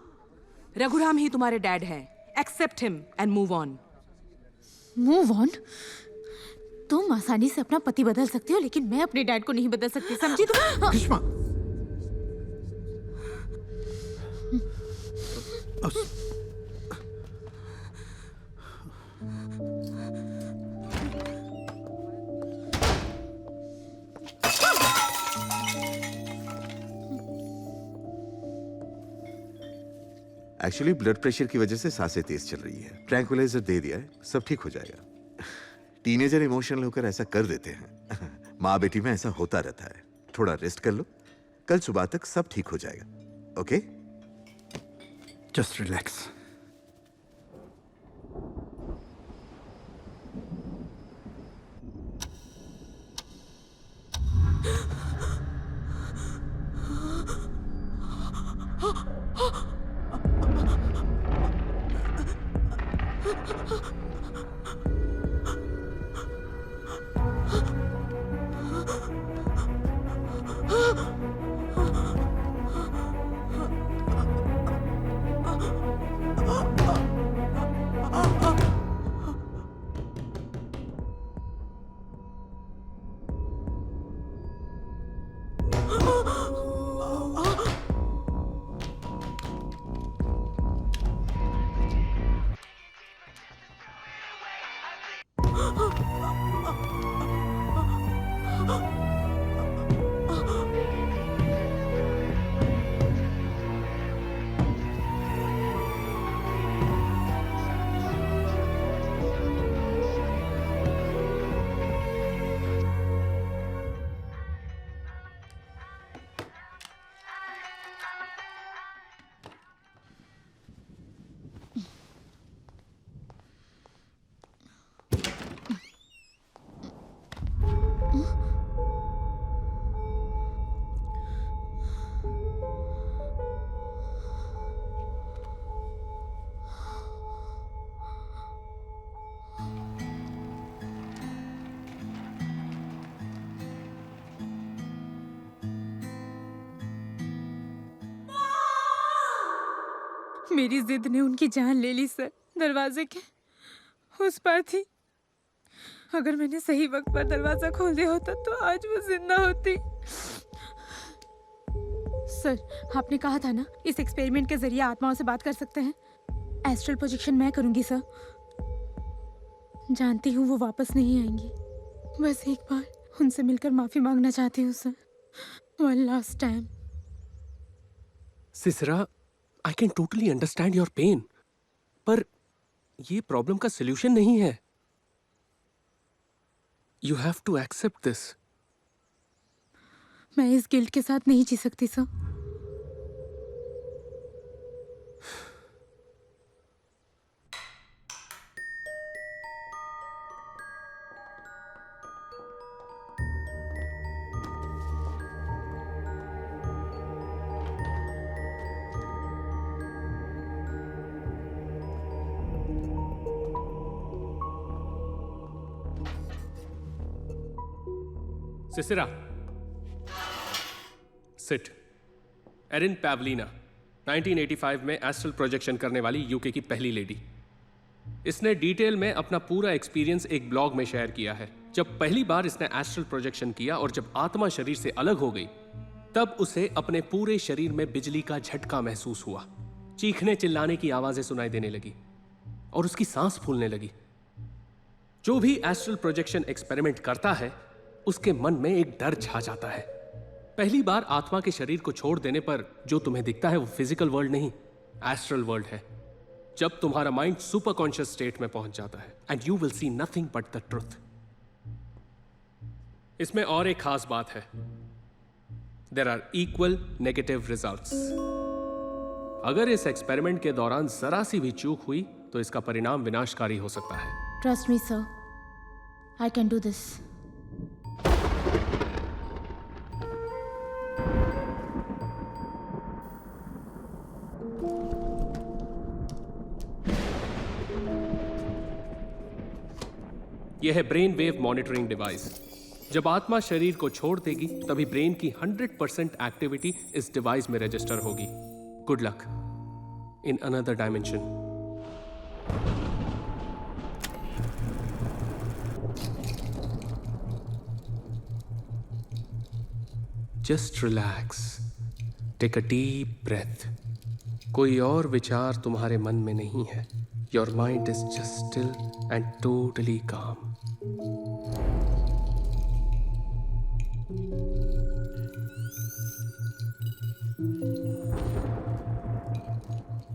Speaker 8: Raghuram ही तुम्हारे डैड हैं। Accept him and move on.
Speaker 1: Move on? तुम आसानी से अपना पति बदल सकती हो, लेकिन मैं अपने डैड को नहीं बदल सकती, समझी तुम?
Speaker 13: ग्रीष्मा,
Speaker 19: एक्चुअली ब्लड प्रेशर की वजह से सांसें तेज चल रही है। ट्रैंक्विलाइजर दे दिया है, सब ठीक हो जाएगा। टीनेजर इमोशनल होकर ऐसा कर देते हैं। माँ बेटी में ऐसा होता रहता है। थोड़ा रेस्ट कर लो, कल सुबह तक सब ठीक हो जाएगा। ओके?
Speaker 13: Just relax.
Speaker 1: मेरी जिद ने उनकी जान ले ली सर। दरवाजे के उस पार थी। अगर मैंने सही वक्त पर दरवाजा खोल दिया होता तो आज वो जिंदा होती। सर, आपने कहा था ना इस एक्सपेरिमेंट के जरिए आत्माओं से बात कर सकते हैं। एस्ट्रल प्रोजेक्शन मैं करूंगी सर। जानती हूँ वो वापस नहीं आएंगी। बस एक बार उनसे मिलकर माफी मांगना चाहती हूँ sir. One last time.
Speaker 11: सिसरा, I can totally understand your pain, पर ये प्रॉब्लम का सलूशन नहीं है। You have to accept this.
Speaker 1: मैं इस गिल्ट के साथ नहीं जी सकती सर।
Speaker 11: सिसिरा, सिट। एरिन पैवलिना 1985 में एस्ट्रल प्रोजेक्शन करने वाली यूके की पहली लेडी। इसने डिटेल में अपना पूरा एक्सपीरियंस एक ब्लॉग में शेयर किया है। जब पहली बार इसने एस्ट्रल प्रोजेक्शन किया और जब आत्मा शरीर से अलग हो गई, तब उसे अपने पूरे शरीर में बिजली का झटका महसूस हुआ। चीखने चिल्लाने की आवाजें सुनाई देने लगी और उसकी सांस फूलने लगी। जो भी एस्ट्रल प्रोजेक्शन एक्सपेरिमेंट करता है उसके मन में एक डर छा जाता है। पहली बार आत्मा के शरीर को छोड़ देने पर जो तुम्हें दिखता है वो फिजिकल वर्ल्ड नहीं, एस्ट्रल वर्ल्ड है। जब तुम्हारा माइंड सुपर कॉन्शियस स्टेट में पहुंच जाता है and you will see nothing but the truth. इसमें और एक खास बात है, there are equal negative results. अगर इस एक्सपेरिमेंट के दौरान जरा सी भी चूक हुई तो इसका परिणाम विनाशकारी हो सकता है।
Speaker 1: Trust me sir, I can do this.
Speaker 11: यह है ब्रेन वेव मॉनिटरिंग डिवाइस। जब आत्मा शरीर को छोड़ देगी तभी ब्रेन की 100% एक्टिविटी इस डिवाइस में रजिस्टर होगी। Good luck in another dimension. Just relax, take a deep breath. कोई और विचार तुम्हारे मन में नहीं है। Your mind is just still and totally calm.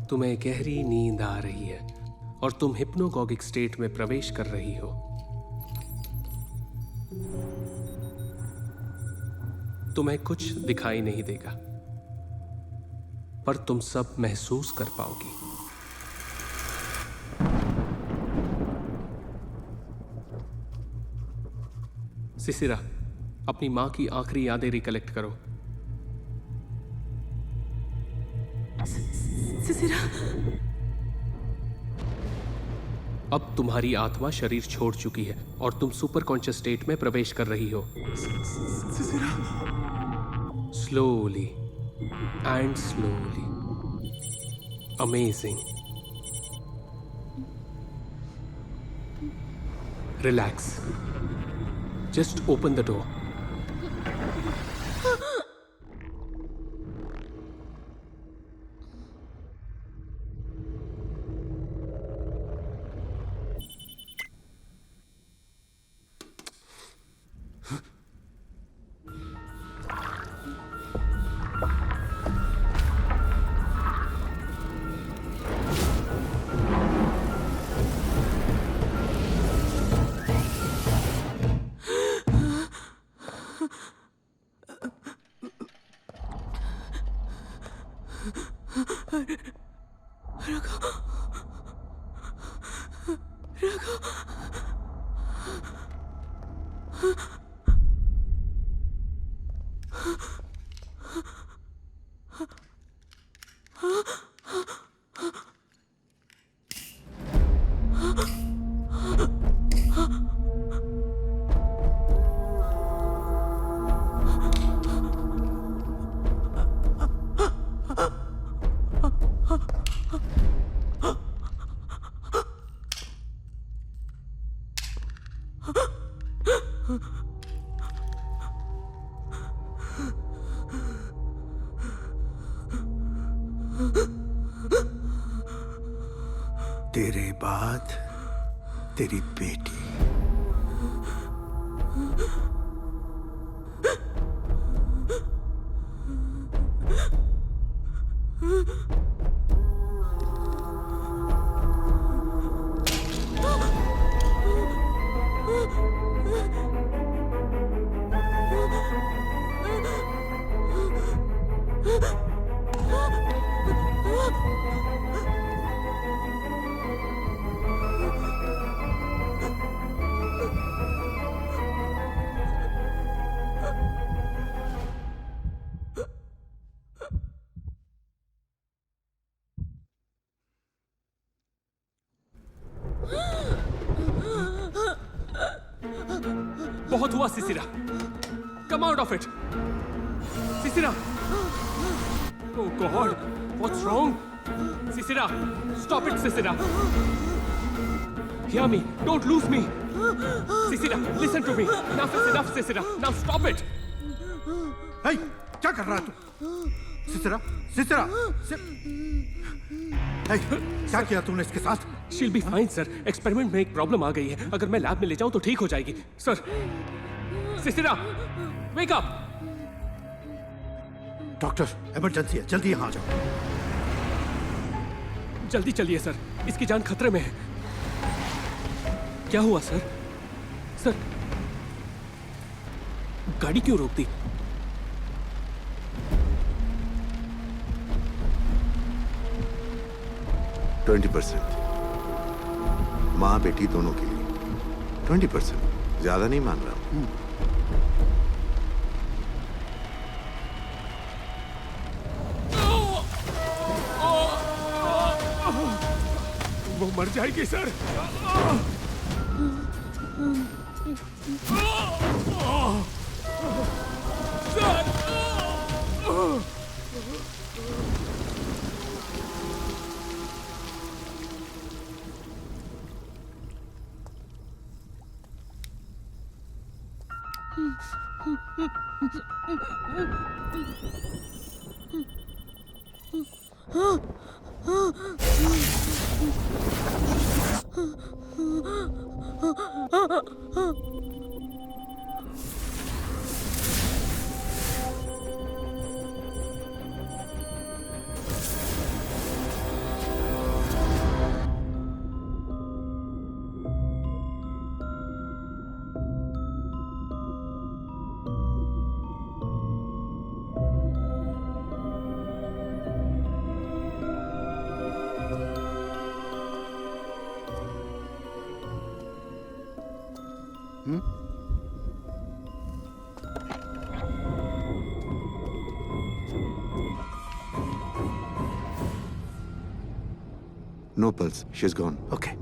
Speaker 11: तुम्हें गहरी नींद आ रही है और तुम हिप्नोगॉगिक स्टेट में प्रवेश कर रही हो। तुम्हें कुछ दिखाई नहीं देगा, पर तुम सब महसूस कर पाओगी। सिसिरा, अपनी मां की आखिरी यादें रिकलेक्ट करो।
Speaker 8: सिसिरा,
Speaker 11: अब तुम्हारी आत्मा शरीर छोड़ चुकी है और तुम सुपर कॉन्शियस स्टेट में प्रवेश कर रही हो। Slowly and slowly. Amazing. Relax. Just open the door.
Speaker 13: तेरे बाद तेरी बेटी।
Speaker 11: बहुत हुआ Sisira, come out of it. Sisira, oh God, what's wrong? Sisira, stop it Sisira. Hear me, don't lose me. Sisira, listen to me. Enough is enough, Sisira. Now stop it.
Speaker 13: Hey, क्या कर रहा है तू? सिसिरा, सिसिरा, हे, क्या किया तूने इसके साथ?
Speaker 11: She'll be fine, sir. Experiment में एक प्रॉब्लम आ गई है। अगर मैं लैब में ले जाऊं तो ठीक हो जाएगी, sir. Sisira, wake up.
Speaker 13: Doctor, emergency है, जल्दी यहाँ आ जाओ।
Speaker 11: जल्दी चलिए सर, इसकी जान खतरे में है। क्या हुआ सर? सर, गाड़ी क्यों रोक दी?
Speaker 19: माँ बेटी दोनों के लिए 20%। ज्यादा नहीं मान रहा हूं।
Speaker 11: वो मर जाएगी sir.
Speaker 19: No pulse. She's gone.
Speaker 13: Okay.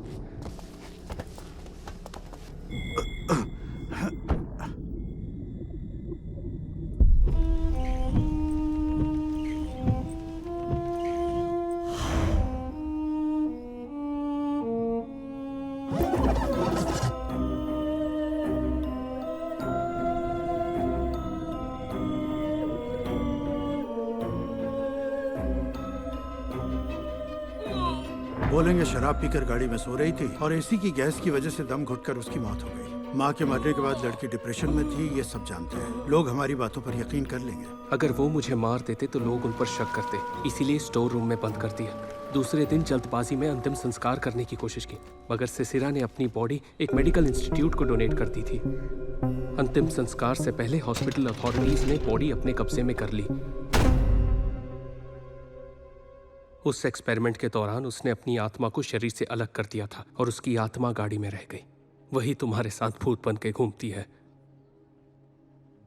Speaker 13: बोलेंगे शराब पीकर गाड़ी में सो रही थी और एसी की गैस की वजह से दम घुटकर उसकी मौत हो गई। माँ के मरने के बाद लड़की डिप्रेशन में थी, ये सब जानते हैं। लोग हमारी बातों पर यकीन कर लेंगे।
Speaker 11: अगर वो मुझे मार देते तो लोग उन पर शक करते, इसीलिए स्टोर रूम में बंद कर दिया। दूसरे दिन जल्दबाजी में अंतिम संस्कार करने की कोशिश की, मगर सिसिरा ने अपनी बॉडी एक मेडिकल इंस्टीट्यूट को डोनेट कर दी थी। अंतिम संस्कार से पहले हॉस्पिटल अथॉरिटीज ने बॉडी अपने कब्जे में कर ली। उस एक्सपेरिमेंट के दौरान उसने अपनी आत्मा को शरीर से अलग कर दिया था और उसकी आत्मा गाड़ी में रह गई। वही तुम्हारे साथ भूत बन के घूमती है।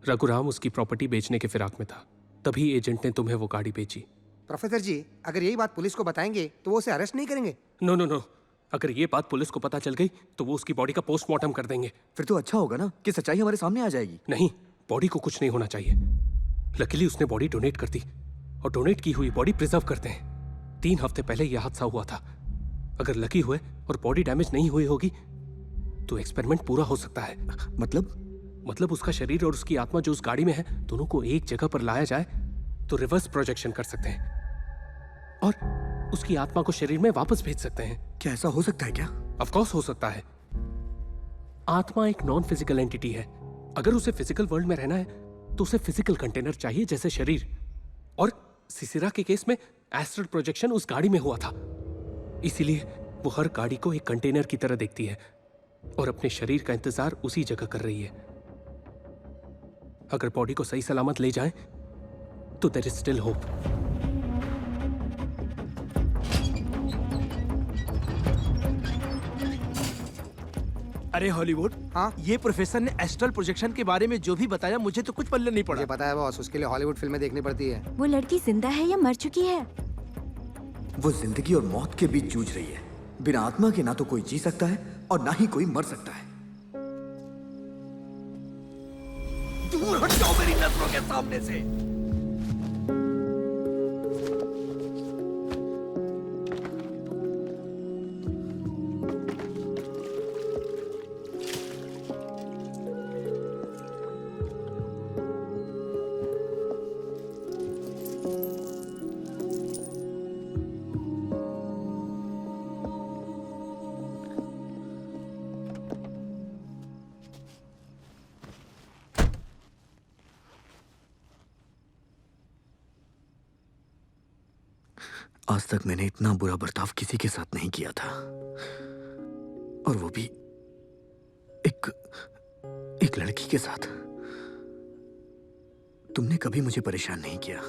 Speaker 11: रघुराम उसकी प्रॉपर्टी बेचने के फिराक में था, तभी एजेंट ने तुम्हें वो गाड़ी बेची।
Speaker 20: प्रोफेसर जी, अगर यही बात पुलिस को बताएंगे तो वो उसे अरेस्ट नहीं करेंगे?
Speaker 11: नो नो नो, अगर ये बात पुलिस को पता चल गई तो वो उसकी बॉडी का पोस्टमार्टम कर देंगे।
Speaker 2: फिर तो अच्छा होगा ना कि सच्चाई हमारे सामने आ जाएगी।
Speaker 11: नहीं, बॉडी को कुछ नहीं होना चाहिए। लकीली उसने बॉडी डोनेट कर दी और डोनेट की हुई बॉडी प्रिजर्व करते हैं। 3 हफ्ते पहले यह हादसा हुआ था। अगर लकी हुए और बॉडी डैमेज नहीं हुई होगी तो एक्सपेरिमेंट पूरा हो सकता है। मतलब उसका शरीर और उसकी आत्मा जो उस गाड़ी में है, दोनों को एक जगह पर लाया जाए तो रिवर्स प्रोजेक्शन कर सकते हैं और उसकी आत्मा को शरीर में वापस भेज सकते हैं।
Speaker 2: क्या ऐसा हो सकता है क्या?
Speaker 11: ऑफ कोर्स हो सकता है। आत्मा एक नॉन फिजिकल एंटिटी है। अगर उसे फिजिकल वर्ल्ड में रहना है तो उसे फिजिकल कंटेनर चाहिए, जैसे शरीर। और सिसिरा के केस में एस्ट्रल प्रोजेक्शन उस गाड़ी में हुआ था, इसीलिए वो हर गाड़ी को एक कंटेनर की तरह देखती है और अपने शरीर का इंतजार उसी जगह कर रही है। अगर बॉडी को सही सलामत ले जाएं तो देयर इज स्टिल होप।
Speaker 3: अरे हॉलीवुड,
Speaker 20: हाँ?
Speaker 3: ये प्रोफेसर ने एस्ट्रल प्रोजेक्शन के बारे में जो भी बताया मुझे तो कुछ पल्ले नहीं पड़ा।
Speaker 20: मुझे पता है बॉस, उसके लिए हॉलीवुड फिल्में देखनी पड़ती है।
Speaker 21: वो लड़की जिंदा है या मर चुकी है?
Speaker 2: वो जिंदगी और मौत के बीच जूझ रही है। बिना आत्मा के ना तो कोई जी सकता है और ना ही कोई मर सकता है। दूर हट जाओ मेरी नजरों के सामने से। आज तक मैंने इतना बुरा बर्ताव किसी के साथ नहीं किया था, और वो भी एक लड़की के साथ। तुमने कभी मुझे परेशान नहीं किया।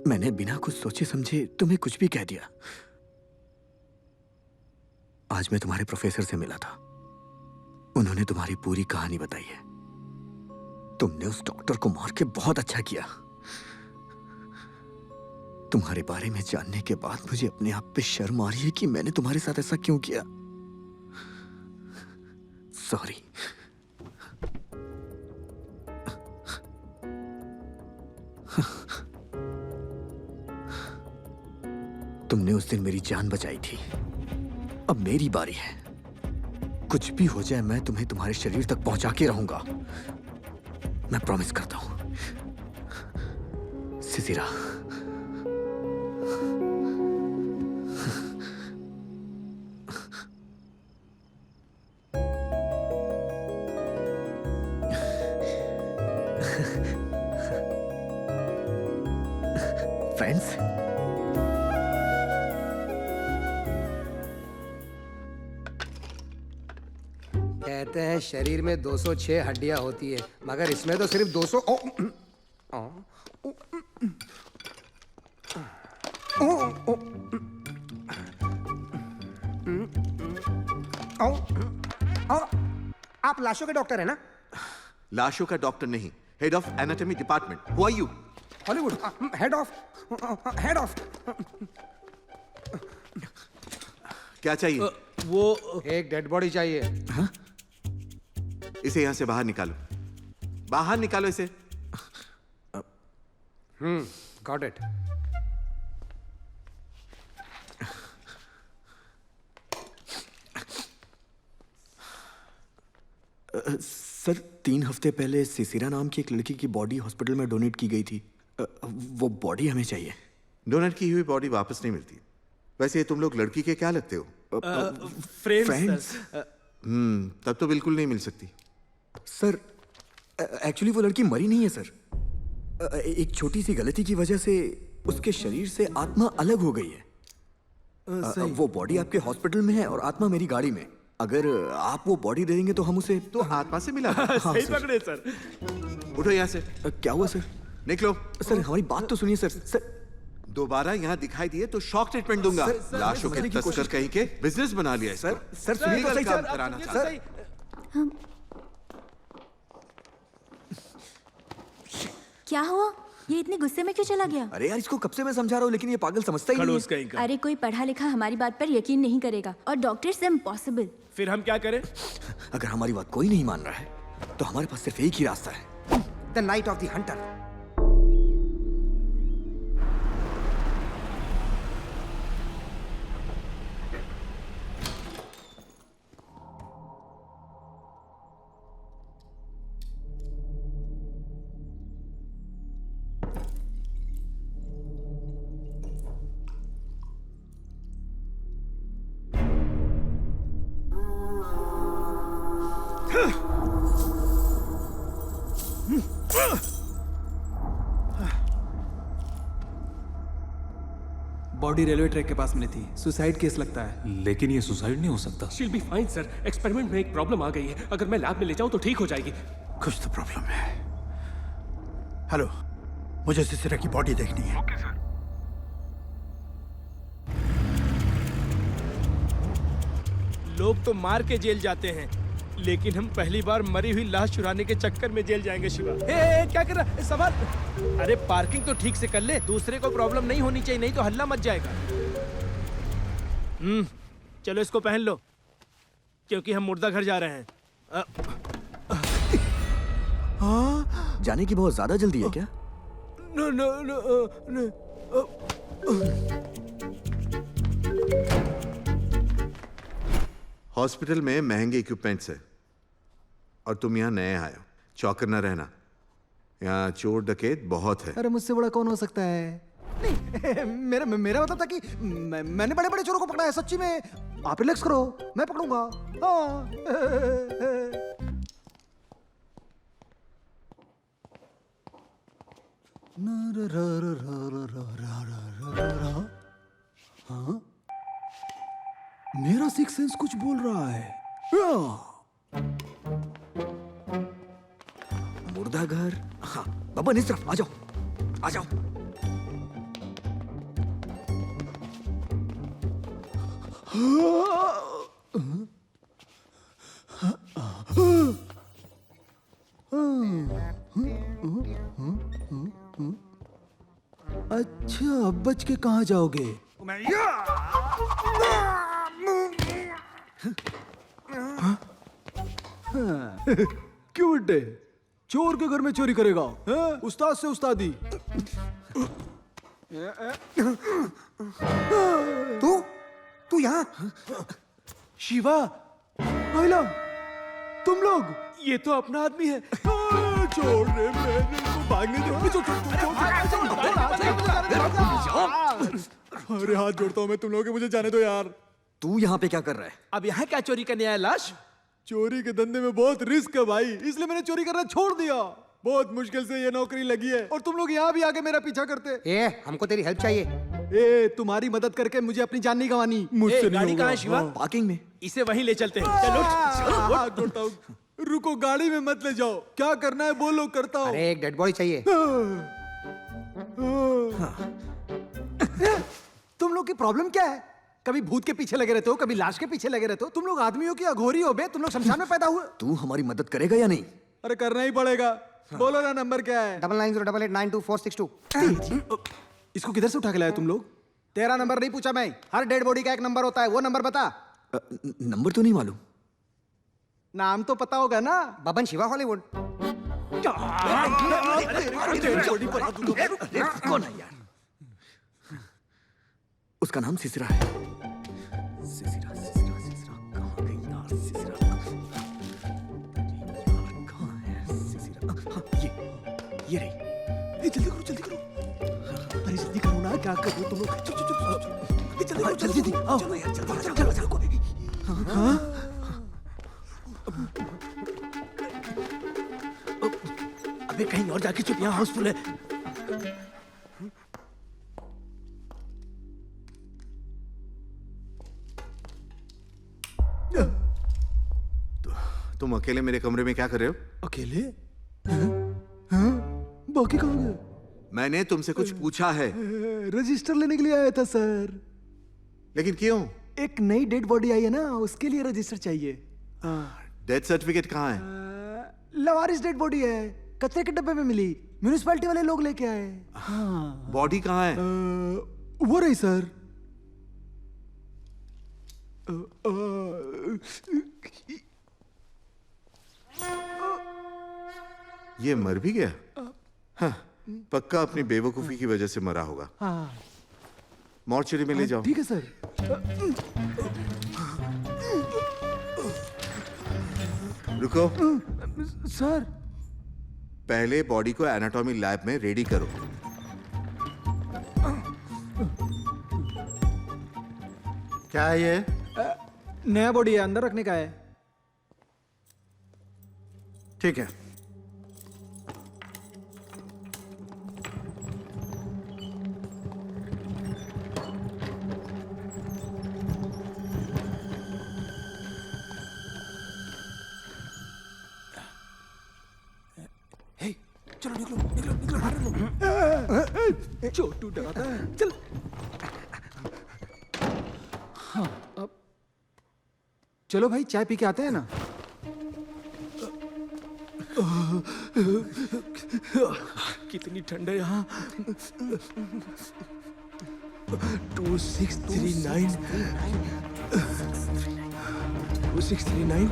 Speaker 2: मैंने बिना कुछ सोचे समझे तुम्हें कुछ भी कह दिया। आज मैं तुम्हारे प्रोफेसर से मिला था, उन्होंने तुम्हारी पूरी कहानी बताई है। तुमने उस डॉक्टर को मार के बहुत अच्छा किया। तुम्हारे बारे में जानने के बाद मुझे अपने आप पे शर्म आ रही है कि मैंने तुम्हारे साथ ऐसा क्यों किया। सॉरी। तुमने उस दिन मेरी जान बचाई थी, अब मेरी बारी है। कुछ भी हो जाए मैं तुम्हें तुम्हारे शरीर तक पहुंचा के रहूंगा। मैं प्रॉमिस करता हूं सिसिरा। फ्रेंड्स,
Speaker 20: कहते हैं शरीर में 206 हड्डियां होती है, मगर इसमें तो सिर्फ 200। आप लाशों के डॉक्टर है ना?
Speaker 19: लाशों का डॉक्टर नहीं, head of anatomy department. Who are you?
Speaker 20: Hollywood head of.
Speaker 19: क्या चाहिए?
Speaker 20: वो एक डेड बॉडी चाहिए।
Speaker 19: इसे यहां से बाहर निकालो, बाहर निकालो इसे।
Speaker 20: Got it.
Speaker 2: सर 3 हफ्ते पहले सिसिरा नाम की एक लड़की की बॉडी हॉस्पिटल में डोनेट की गई थी। वो बॉडी हमें चाहिए।
Speaker 19: डोनेट की हुई बॉडी वापस नहीं मिलती। वैसे तुम लोग लड़की के क्या लगते हो?
Speaker 3: फ्रेंड्स।
Speaker 19: तब तो बिल्कुल नहीं मिल सकती।
Speaker 2: सर एक्चुअली वो लड़की मरी नहीं है सर। एक छोटी सी गलती की वजह से उसके शरीर से आत्मा अलग हो गई है। वो बॉडी आपके हॉस्पिटल में है और आत्मा मेरी गाड़ी में। अगर आप वो बॉडी दे देंगे तो हम उसे
Speaker 19: तो आत्मा से मिला।
Speaker 3: सही पकड़े सर।
Speaker 19: उठो यहाँ से।
Speaker 2: क्या हुआ सर?
Speaker 19: निकलो।
Speaker 2: सर हमारी बात तो सुनिए सर। सर
Speaker 19: दोबारा यहाँ दिखाई दिए तो शॉक ट्रीटमेंट दूंगा। लाशों के तस्कर कहीं के बिजनेस बना लिया है।
Speaker 2: सर सर सुनिए तो सही
Speaker 19: काम
Speaker 2: सर।
Speaker 19: कराना
Speaker 2: सर
Speaker 21: क्या हुआ? ये इतने गुस्से में क्यों चला गया?
Speaker 2: अरे यार इसको कब से मैं समझा रहा हूँ लेकिन ये पागल समझता ही नहीं है।
Speaker 21: अरे कोई पढ़ा लिखा हमारी बात पर यकीन नहीं करेगा और डॉक्टर से इम्पॉसिबल।
Speaker 3: फिर हम क्या करें?
Speaker 2: अगर हमारी बात कोई नहीं मान रहा है तो हमारे पास सिर्फ एक ही रास्ता है।
Speaker 20: The night of the Hunter.
Speaker 9: Body railway track के पास मिली थी। सुसाइड केस लगता है।
Speaker 7: लेकिन ये सुसाइड नहीं हो सकता।
Speaker 11: She'll be fine sir. Experiment में एक प्रॉब्लम आ गई है। अगर मैं लैब में ले जाऊं तो ठीक हो जाएगी।
Speaker 13: कुछ तो प्रॉब्लम है। हेलो, मुझे सिसिरा की बॉडी देखनी है।
Speaker 10: Okay sir.
Speaker 3: लोग तो मार के जेल जाते हैं लेकिन हम पहली बार मरी हुई लाश चुराने के चक्कर में जेल जाएंगे। शिवा क्या कर रहा है? सवाल। अरे पार्किंग तो ठीक से कर ले, दूसरे को प्रॉब्लम नहीं होनी चाहिए, नहीं तो हल्ला मच जाएगा। चलो इसको पहन लो क्योंकि हम मुर्दा घर जा रहे हैं।
Speaker 2: जाने की बहुत ज्यादा जल्दी है क्या?
Speaker 3: नो नो नो
Speaker 19: हॉस्पिटल में महंगे इक्विपमेंट्स है और तुम यहाँ नए आए हो। चौकर न रहना, यहाँ चोर डकैत बहुत है।
Speaker 4: अरे मुझसे बड़ा कौन हो सकता है? नहीं मेरा मतलब था कि मैंने बड़े बड़े चोरों को पकड़ा है सच्ची में। आप रिलैक्स करो, मैं पकड़ूंगा। हाँ? मेरा सिक्स सेंस कुछ बोल रहा है।
Speaker 2: मुर्दा घर। हाँ बाबा इस तरफ आ जाओ, आ जाओ।
Speaker 4: अच्छा अब बच के कहाँ जाओगे? क्यों बड्डे? चोर के घर में चोरी करेगा? उस्ताद से उस्तादी।
Speaker 20: तू यहाँ?
Speaker 4: शिवा, आइला, तुम लोग?
Speaker 3: ये तो अपना आदमी है।
Speaker 15: छोड़ रे मैंने को भागने दे अरे हाथ जोड़ता हूँ मैं तुम लोगों के, मुझे जाने दो यार।
Speaker 2: तू यहाँ पे क्या कर रहा है?
Speaker 3: अब यहाँ क्या चोरी करने आया लाश?
Speaker 15: चोरी के धंधे में बहुत रिस्क है भाई, इसलिए मैंने चोरी करना छोड़ दिया। बहुत मुश्किल से ये नौकरी लगी है और तुम लोग यहाँ भी आके मेरा पीछा करते।
Speaker 20: ए, हमको तेरी हेल्प चाहिए।
Speaker 15: ए, तुम्हारी मदद करके मुझे अपनी जान नहीं गंवानी। मुझसे नहीं
Speaker 3: गाड़ी
Speaker 15: होगा।
Speaker 3: कहाँ है शिवा?
Speaker 2: पार्किंग में।
Speaker 3: इसे वहीं ले चलते हैं। चलो
Speaker 15: हाथ जोड़ता हूँ। रुको, गाड़ी में मत ले जाओ, क्या करना है बोलो, करता हूँ।
Speaker 20: अरे एक डेड बॉडी चाहिए।
Speaker 15: तुम लोग की प्रॉब्लम क्या है? कभी भूत के पीछे लगे रहते हो, कभी लाश के पीछे लगे रहते हो। तुम लोग आदमी हो कि अघोरी हो बे? तुम लोग शमशान में पैदा हुए।
Speaker 2: तू हमारी मदद करेगा या नहीं?
Speaker 15: अरे करना ही पड़ेगा। बोलो ना, नंबर क्या है?
Speaker 20: 9908892462।
Speaker 15: इसको किधर से उठा के लाए तुम लोग?
Speaker 4: तेरा नंबर नहीं पूछा मैं, हर डेड बॉडी का एक नंबर होता है, वो नंबर बता।
Speaker 2: नंबर तो नहीं मालूम।
Speaker 4: नाम तो पता होगा ना?
Speaker 20: बबन शिवा हॉलीवुड।
Speaker 2: कौन है यार? उसका नाम सिसरा है। सिसरा कहाँ गई यार? सिसरा कहाँ है? सिसरा हाँ, ये रही।
Speaker 15: जल्दी करो, जल्दी करो। अरे जल्दी करो ना, क्या कर रहे हो तुम लोग? चलो जल्दी आओ।
Speaker 2: चलो यार, चलो।
Speaker 15: हाँ?
Speaker 3: अबे कहीं और जाके चुप, यहाँ हाउसफुल है।
Speaker 19: तुम अकेले मेरे कमरे में क्या कर रहे हो?
Speaker 15: अकेले? बाकी कहाँ गए?
Speaker 19: मैंने तुमसे कुछ पूछा है।
Speaker 15: रजिस्टर लेने के लिए आया था सर।
Speaker 19: लेकिन क्यों?
Speaker 15: एक नई डेड बॉडी आई है ना, उसके लिए रजिस्टर चाहिए।
Speaker 19: डेथ सर्टिफिकेट कहाँ है?
Speaker 15: लवारिस डेड बॉडी है, कचरे के डब्बे में मिली, म्युनिसिपैलिटी वाले लोग लेके आए। हाँ।
Speaker 19: बॉडी कहाँ है?
Speaker 15: वो रही सर।
Speaker 19: ये मर भी गया? हाँ, पक्का अपनी बेवकूफी की वजह से मरा होगा।
Speaker 15: हाँ।
Speaker 19: मॉर्चरी में ले जाओ।
Speaker 15: ठीक है सर।
Speaker 19: रुको
Speaker 15: सर।
Speaker 19: पहले बॉडी को एनाटॉमी लैब में रेडी करो।
Speaker 4: क्या है ये?
Speaker 15: नया बॉडी है, अंदर रखने का है।
Speaker 4: ठीक है।
Speaker 15: चलो निकलो, निकलो, निकलो, बाहर निकलो। छोटू डराता है। चल। हाँ, अब चलो भाई, चाय पी के आते हैं ना।
Speaker 3: कितनी ठंड है यहाँ। 2639 2639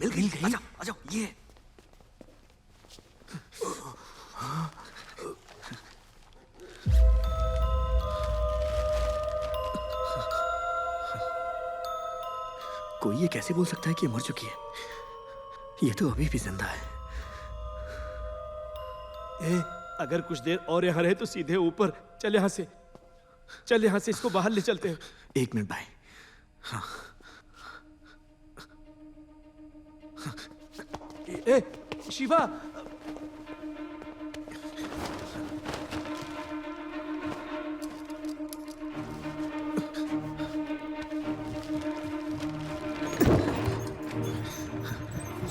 Speaker 2: मिल गई। आ जाओ ये। कोई ये कैसे बोल सकता है कि ये मर चुकी है? ये तो अभी भी जिंदा है।
Speaker 3: अगर कुछ देर और यहाँ रहे तो सीधे ऊपर। चल यहाँ से, चल यहाँ से, इसको बाहर ले चलते हैं।
Speaker 2: 1 मिनट भाई। हाँ।
Speaker 3: शिवा,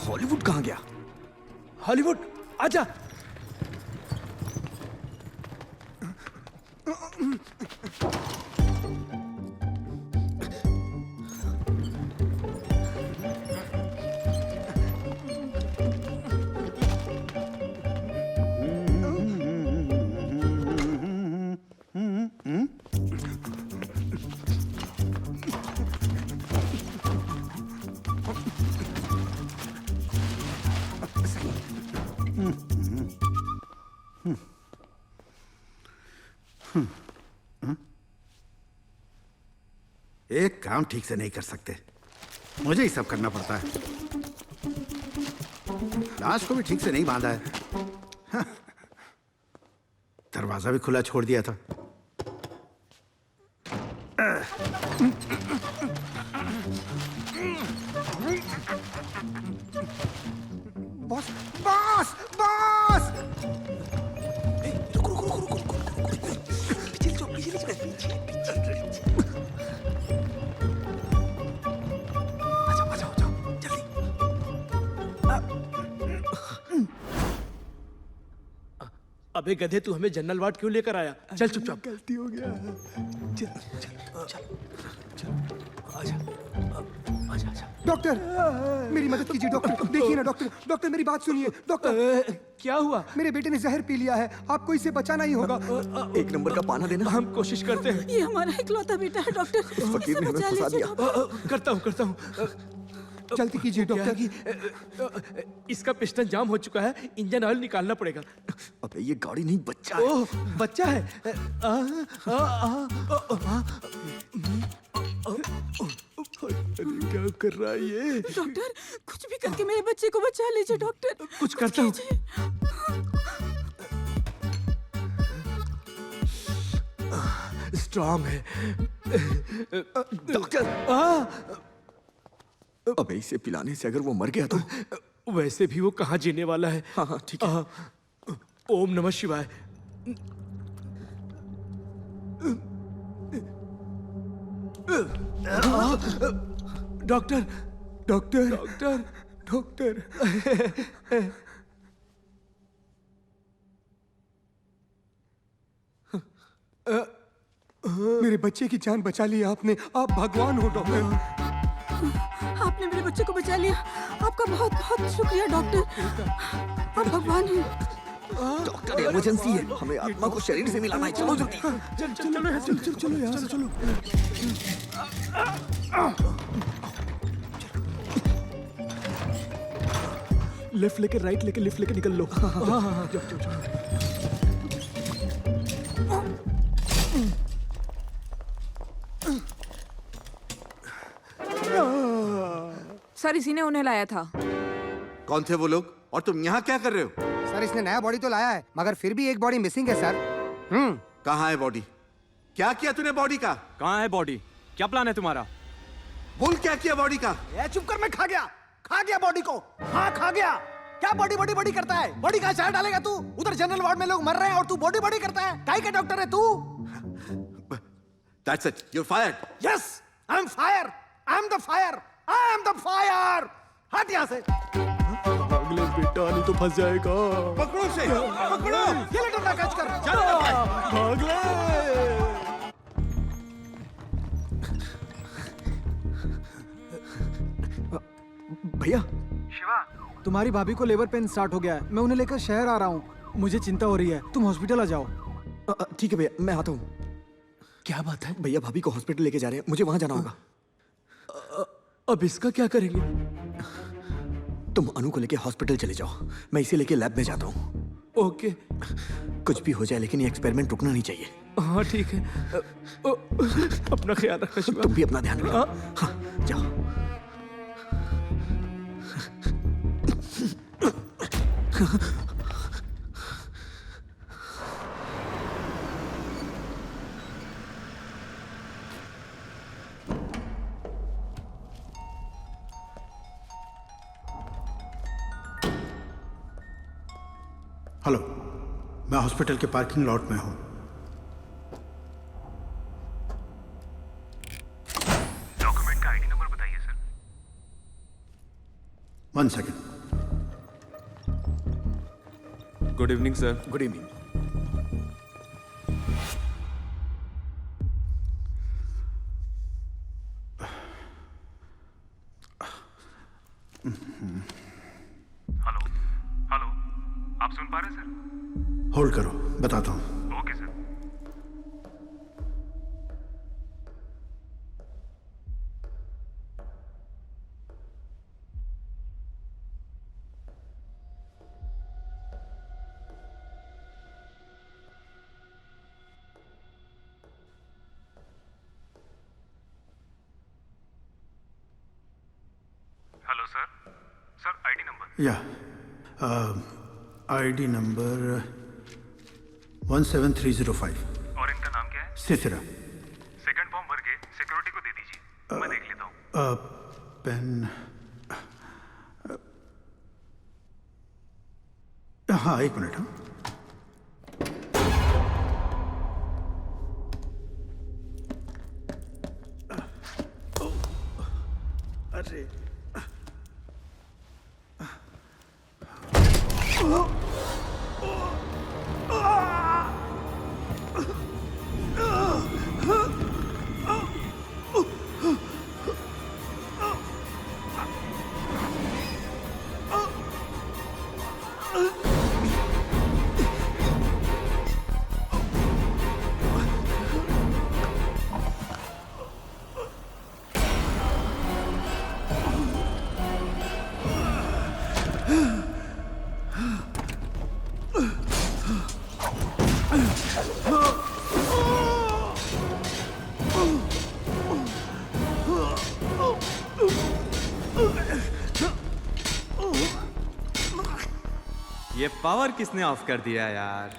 Speaker 2: हॉलीवुड कहाँ गया?
Speaker 3: हॉलीवुड आजा।
Speaker 13: एक काम ठीक से नहीं कर सकते, मुझे ही सब करना पड़ता है। लाश को भी ठीक से नहीं बांधा है। हाँ। दरवाजा भी खुला छोड़ दिया था।
Speaker 20: बॉस बॉस बॉस
Speaker 3: अबे गधे, तू हमें जनरल वार्ड क्यों लेकर आया? चल चुपचाप।
Speaker 20: गलती हो गया। डॉक्टर मेरी मदद कीजिए डॉक्टर। देखिए ना डॉक्टर, डॉक्टर मेरी बात सुनिए डॉक्टर।
Speaker 3: क्या हुआ?
Speaker 20: मेरे बेटे ने जहर पी लिया है, आपको इसे बचाना ही होगा।
Speaker 2: एक नंबर का पाना देना।
Speaker 3: हम कोशिश करते हैं।
Speaker 14: ये हमारा इकलौता बेटा है डॉक्टर।
Speaker 2: इस फकीर ने हमें फंसा दिया।
Speaker 3: करता हूँ।
Speaker 20: जल्दी कीजिए डॉक्टर।
Speaker 3: इसका पिस्टन जाम हो चुका है, इंजन ऑयल निकालना पड़ेगा।
Speaker 2: अबे ये गाड़ी नहीं, बच्चा है।
Speaker 3: ओह, बच्चा है। क्या कर रहा है ये?
Speaker 14: डॉक्टर कुछ भी करके मेरे बच्चे को बचा लीजिए डॉक्टर।
Speaker 3: कुछ करता हूँ। स्ट्रांग है
Speaker 2: डॉक्टर। अबे इसे पिलाने से अगर वो मर गया तो?
Speaker 3: वैसे भी वो कहाँ जीने वाला है।
Speaker 2: हाँ ठीक है।
Speaker 3: ओम नमः शिवाय। Doctor doctor doctor doctor.
Speaker 20: मेरे बच्चे की जान बचा ली आपने, आप भगवान हो डॉक्टर।
Speaker 14: आपने मेरे बच्चे को बचा लिया, आपका बहुत बहुत शुक्रिया डॉक्टर। आप भगवान हैं।
Speaker 2: डॉक्टर इमरजेंसी है, हमें आत्मा को शरीर से मिलाना है। चलो जल्दी।
Speaker 20: चलो यहाँ से चलो।
Speaker 3: लेफ्ट लेके राइट लेके लेफ्ट लेके निकल लो। हाँ।
Speaker 8: सर इसी ने उन्हें लाया था।
Speaker 19: कौन थे वो लोग और तुम यहाँ क्या कर रहे हो?
Speaker 20: सर इसने नया बॉडी तो लाया है, मगर फिर भी एक बॉडी मिसिंग है सर।
Speaker 19: कहाँ है बॉडी? क्या किया तूने बॉडी का?
Speaker 6: कहाँ है बॉडी? क्या प्लान है तुम्हारा?
Speaker 19: बोल क्या किया बॉडी का?
Speaker 4: चुप कर, मैं खा गया बॉडी को। हाँ खा गया। क्या बॉडी बॉडी बॉडी करता है? बॉडी का अचार डालेगा तू? उधर जनरल वार्ड में लोग मर रहे हैं और तू बॉडी बॉडी करता है? काहे का डॉक्टर है तू?
Speaker 19: That's it. You're fired.
Speaker 4: Yes, I'm fire. I'm the fire. I am the fire. हट यहाँ से।
Speaker 3: अगले बेटा नहीं तो फंस जाएगा।
Speaker 19: पकड़ो उसे, पकड़ो।
Speaker 4: ये लेटर ना कैच कर।
Speaker 3: भाग ले।
Speaker 2: भैया
Speaker 15: शिवा, तुम्हारी भाभी को लेबर पेन स्टार्ट हो गया है। मैं उन्हें लेकर शहर आ रहा हूँ। मुझे चिंता हो रही है, तुम हॉस्पिटल आ जाओ।
Speaker 2: ठीक है भैया, मैं आता हूँ।
Speaker 3: क्या बात है?
Speaker 2: भैया भाभी को हॉस्पिटल लेके जा रहे हैं, मुझे वहां जाना होगा।
Speaker 3: अब इसका क्या करेंगे?
Speaker 2: तुम अनु को लेके हॉस्पिटल चले जाओ, मैं इसे लेके लैब में जाता हूँ।
Speaker 3: ओके।
Speaker 2: कुछ भी हो जाए लेकिन ये एक्सपेरिमेंट रुकना नहीं चाहिए।
Speaker 3: हाँ ठीक है। अपना ख्याल रखना शिवा।
Speaker 2: तुम भी अपना ध्यान रखो। हाँ जाओ।
Speaker 13: हेलो, मैं हॉस्पिटल के पार्किंग लॉट में हूँ।
Speaker 17: डॉक्यूमेंट का आईडी नंबर बताइए sir.
Speaker 13: 1 second.
Speaker 6: Good evening sir.
Speaker 2: Good evening.
Speaker 17: Hello hello, आप सुन पा रहे हैं सर?
Speaker 13: होल्ड करो, बताता हूँ।
Speaker 17: Okay sir. Sir sir ID number
Speaker 13: या आईडी नंबर 17305।
Speaker 17: और इनका नाम क्या है?
Speaker 13: सिसिरा।
Speaker 17: सेकंड फॉर्म भर के सिक्योरिटी को दे दीजिए, मैं देख लेता हूँ।
Speaker 13: पेन। हाँ, एक मिनट। हाँ,
Speaker 4: अरे
Speaker 6: ये पावर किसने ऑफ कर दिया यार?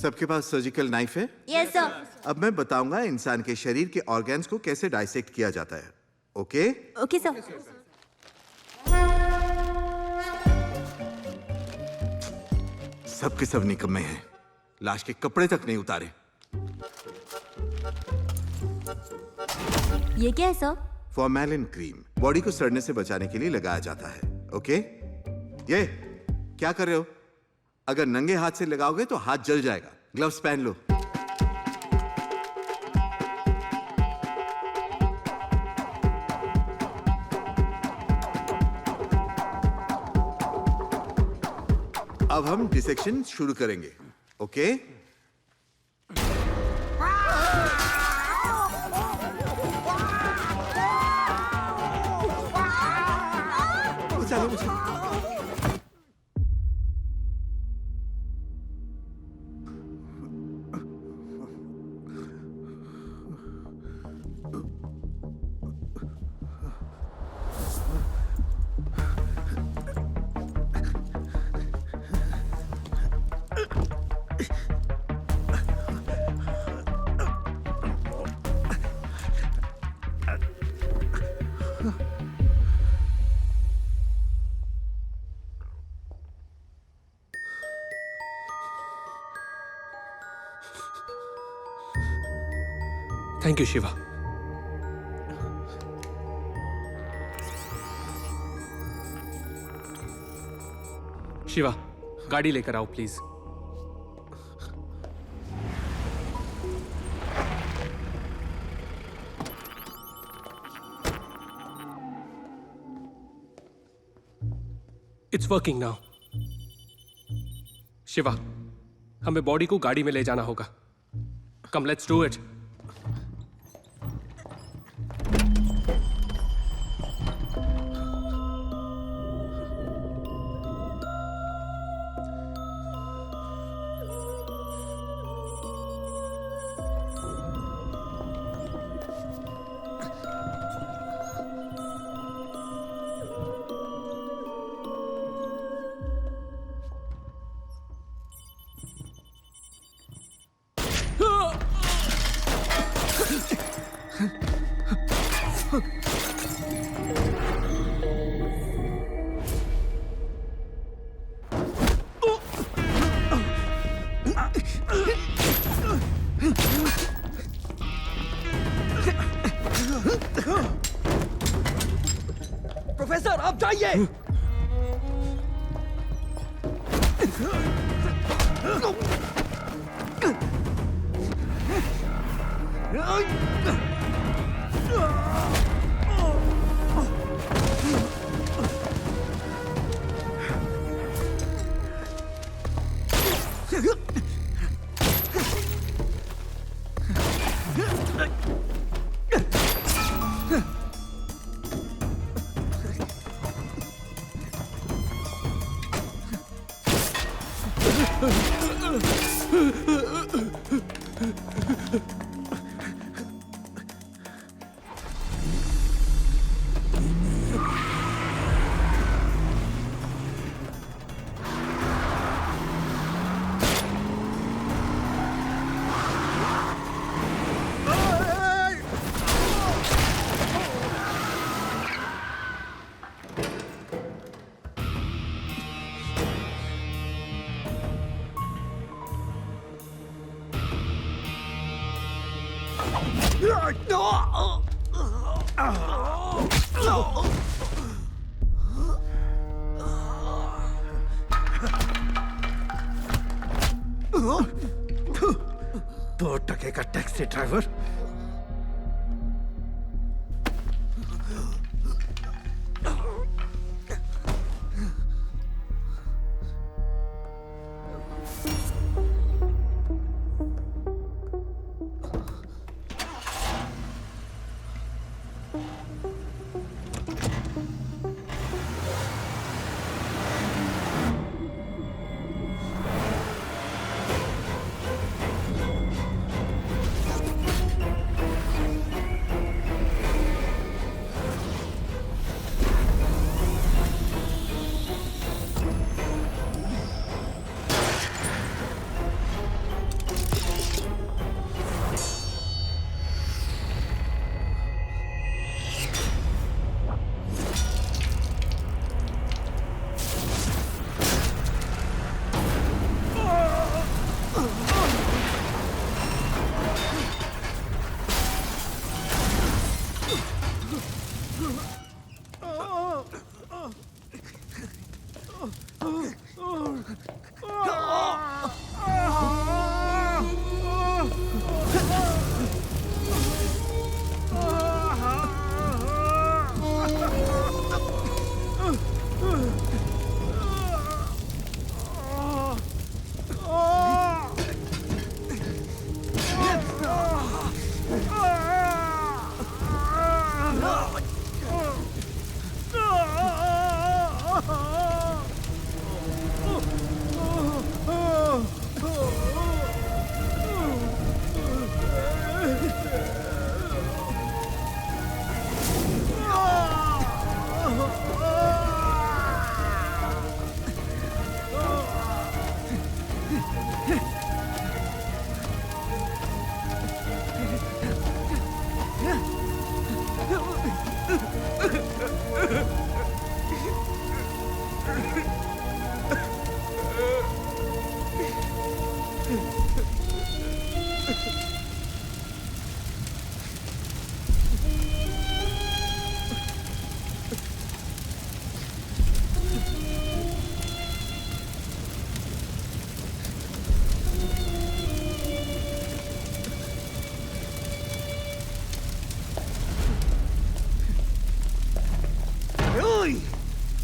Speaker 19: सबके पास सर्जिकल नाइफ है?
Speaker 21: Yes sir.
Speaker 19: अब मैं बताऊंगा इंसान के शरीर के ऑर्गन्स को कैसे डाइसेक्ट किया जाता है। ओके?
Speaker 21: Okay sir.
Speaker 19: सब के सब निकम्मे हैं, लाश के कपड़े तक नहीं उतारे।
Speaker 21: ये क्या है सर?
Speaker 19: फॉर्मेलिन क्रीम बॉडी को सड़ने से बचाने के लिए लगाया जाता है। ओके? ये क्या कर रहे हो? अगर नंगे हाथ से लगाओगे तो हाथ जल जाएगा। ग्लव्स पहन लो। अब हम डिसेक्शन शुरू करेंगे। ओके? चलो
Speaker 11: थैंक यू शिवा। शिवा, गाड़ी लेकर आओ please. It's working now. Shiva, हमें बॉडी को गाड़ी में ले जाना होगा। Come let's do it.
Speaker 2: Professor आप जाइए।
Speaker 13: दो टके का टैक्सी ड्राइवर।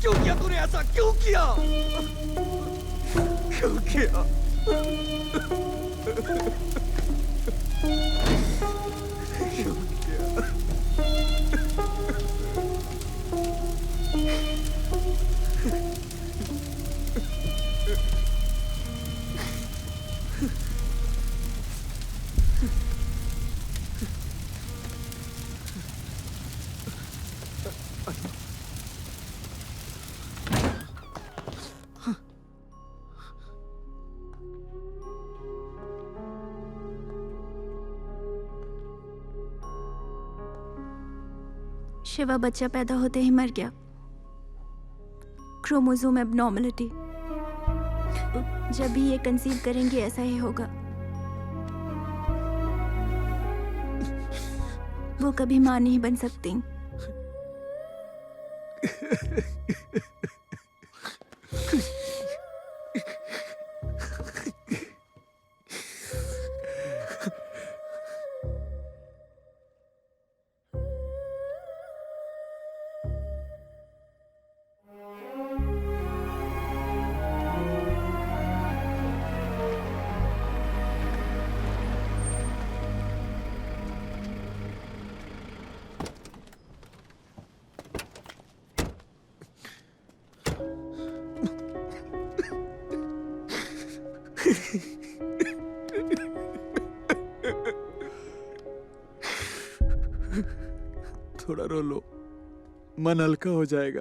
Speaker 2: क्यों किया तूने ऐसा? क्यों किया? क्यों किया? क्यों किया?
Speaker 21: शिवा बच्चा पैदा होते ही मर गया। Chromosome abnormality. जब भी ये कंसीव करेंगे ऐसा ही होगा। वो कभी मां नहीं बन सकती।
Speaker 2: थोड़ा रो लो, मन हल्का हो जाएगा।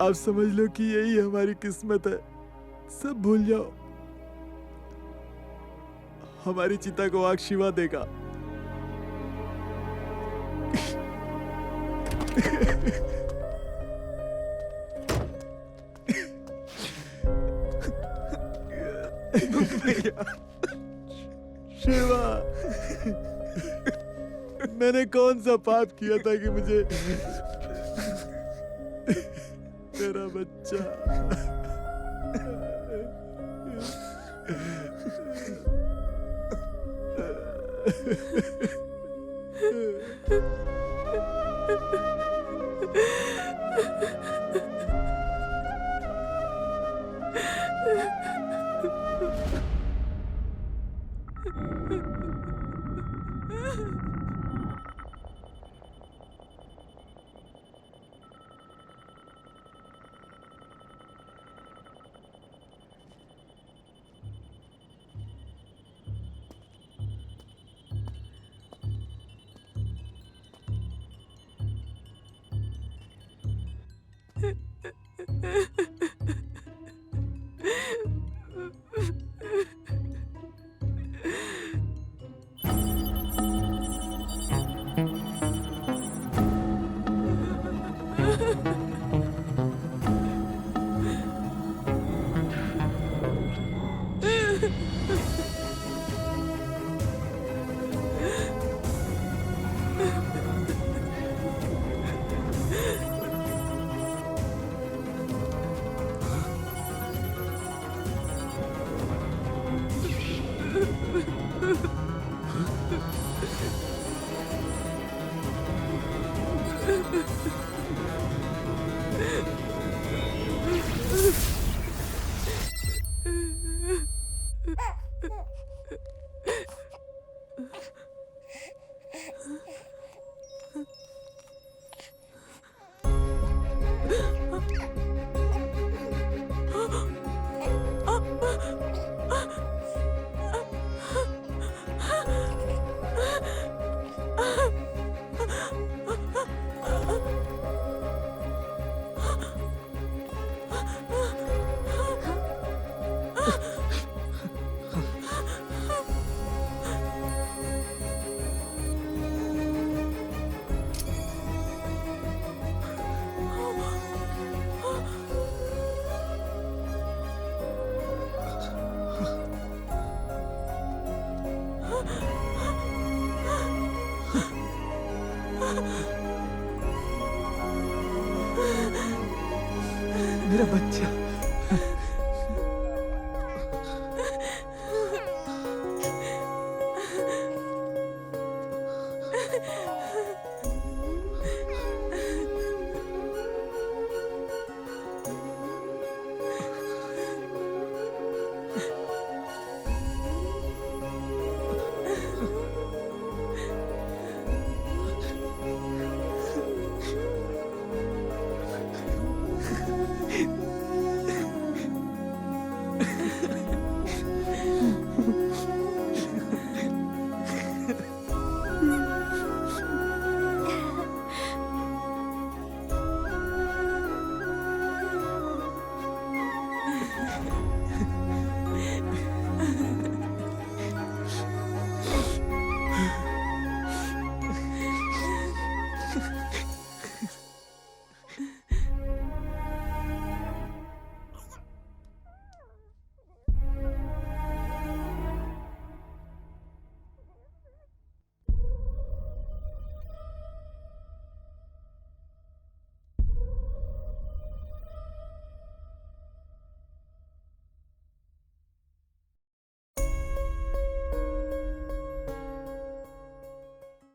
Speaker 2: आप समझ लो कि यही हमारी किस्मत है। सब भूल जाओ। हमारी चिता को आग शिवा देगा। शिवा, मैंने कौन सा पाप किया था कि मुझे तेरा बच्चा मेरा बच्चा।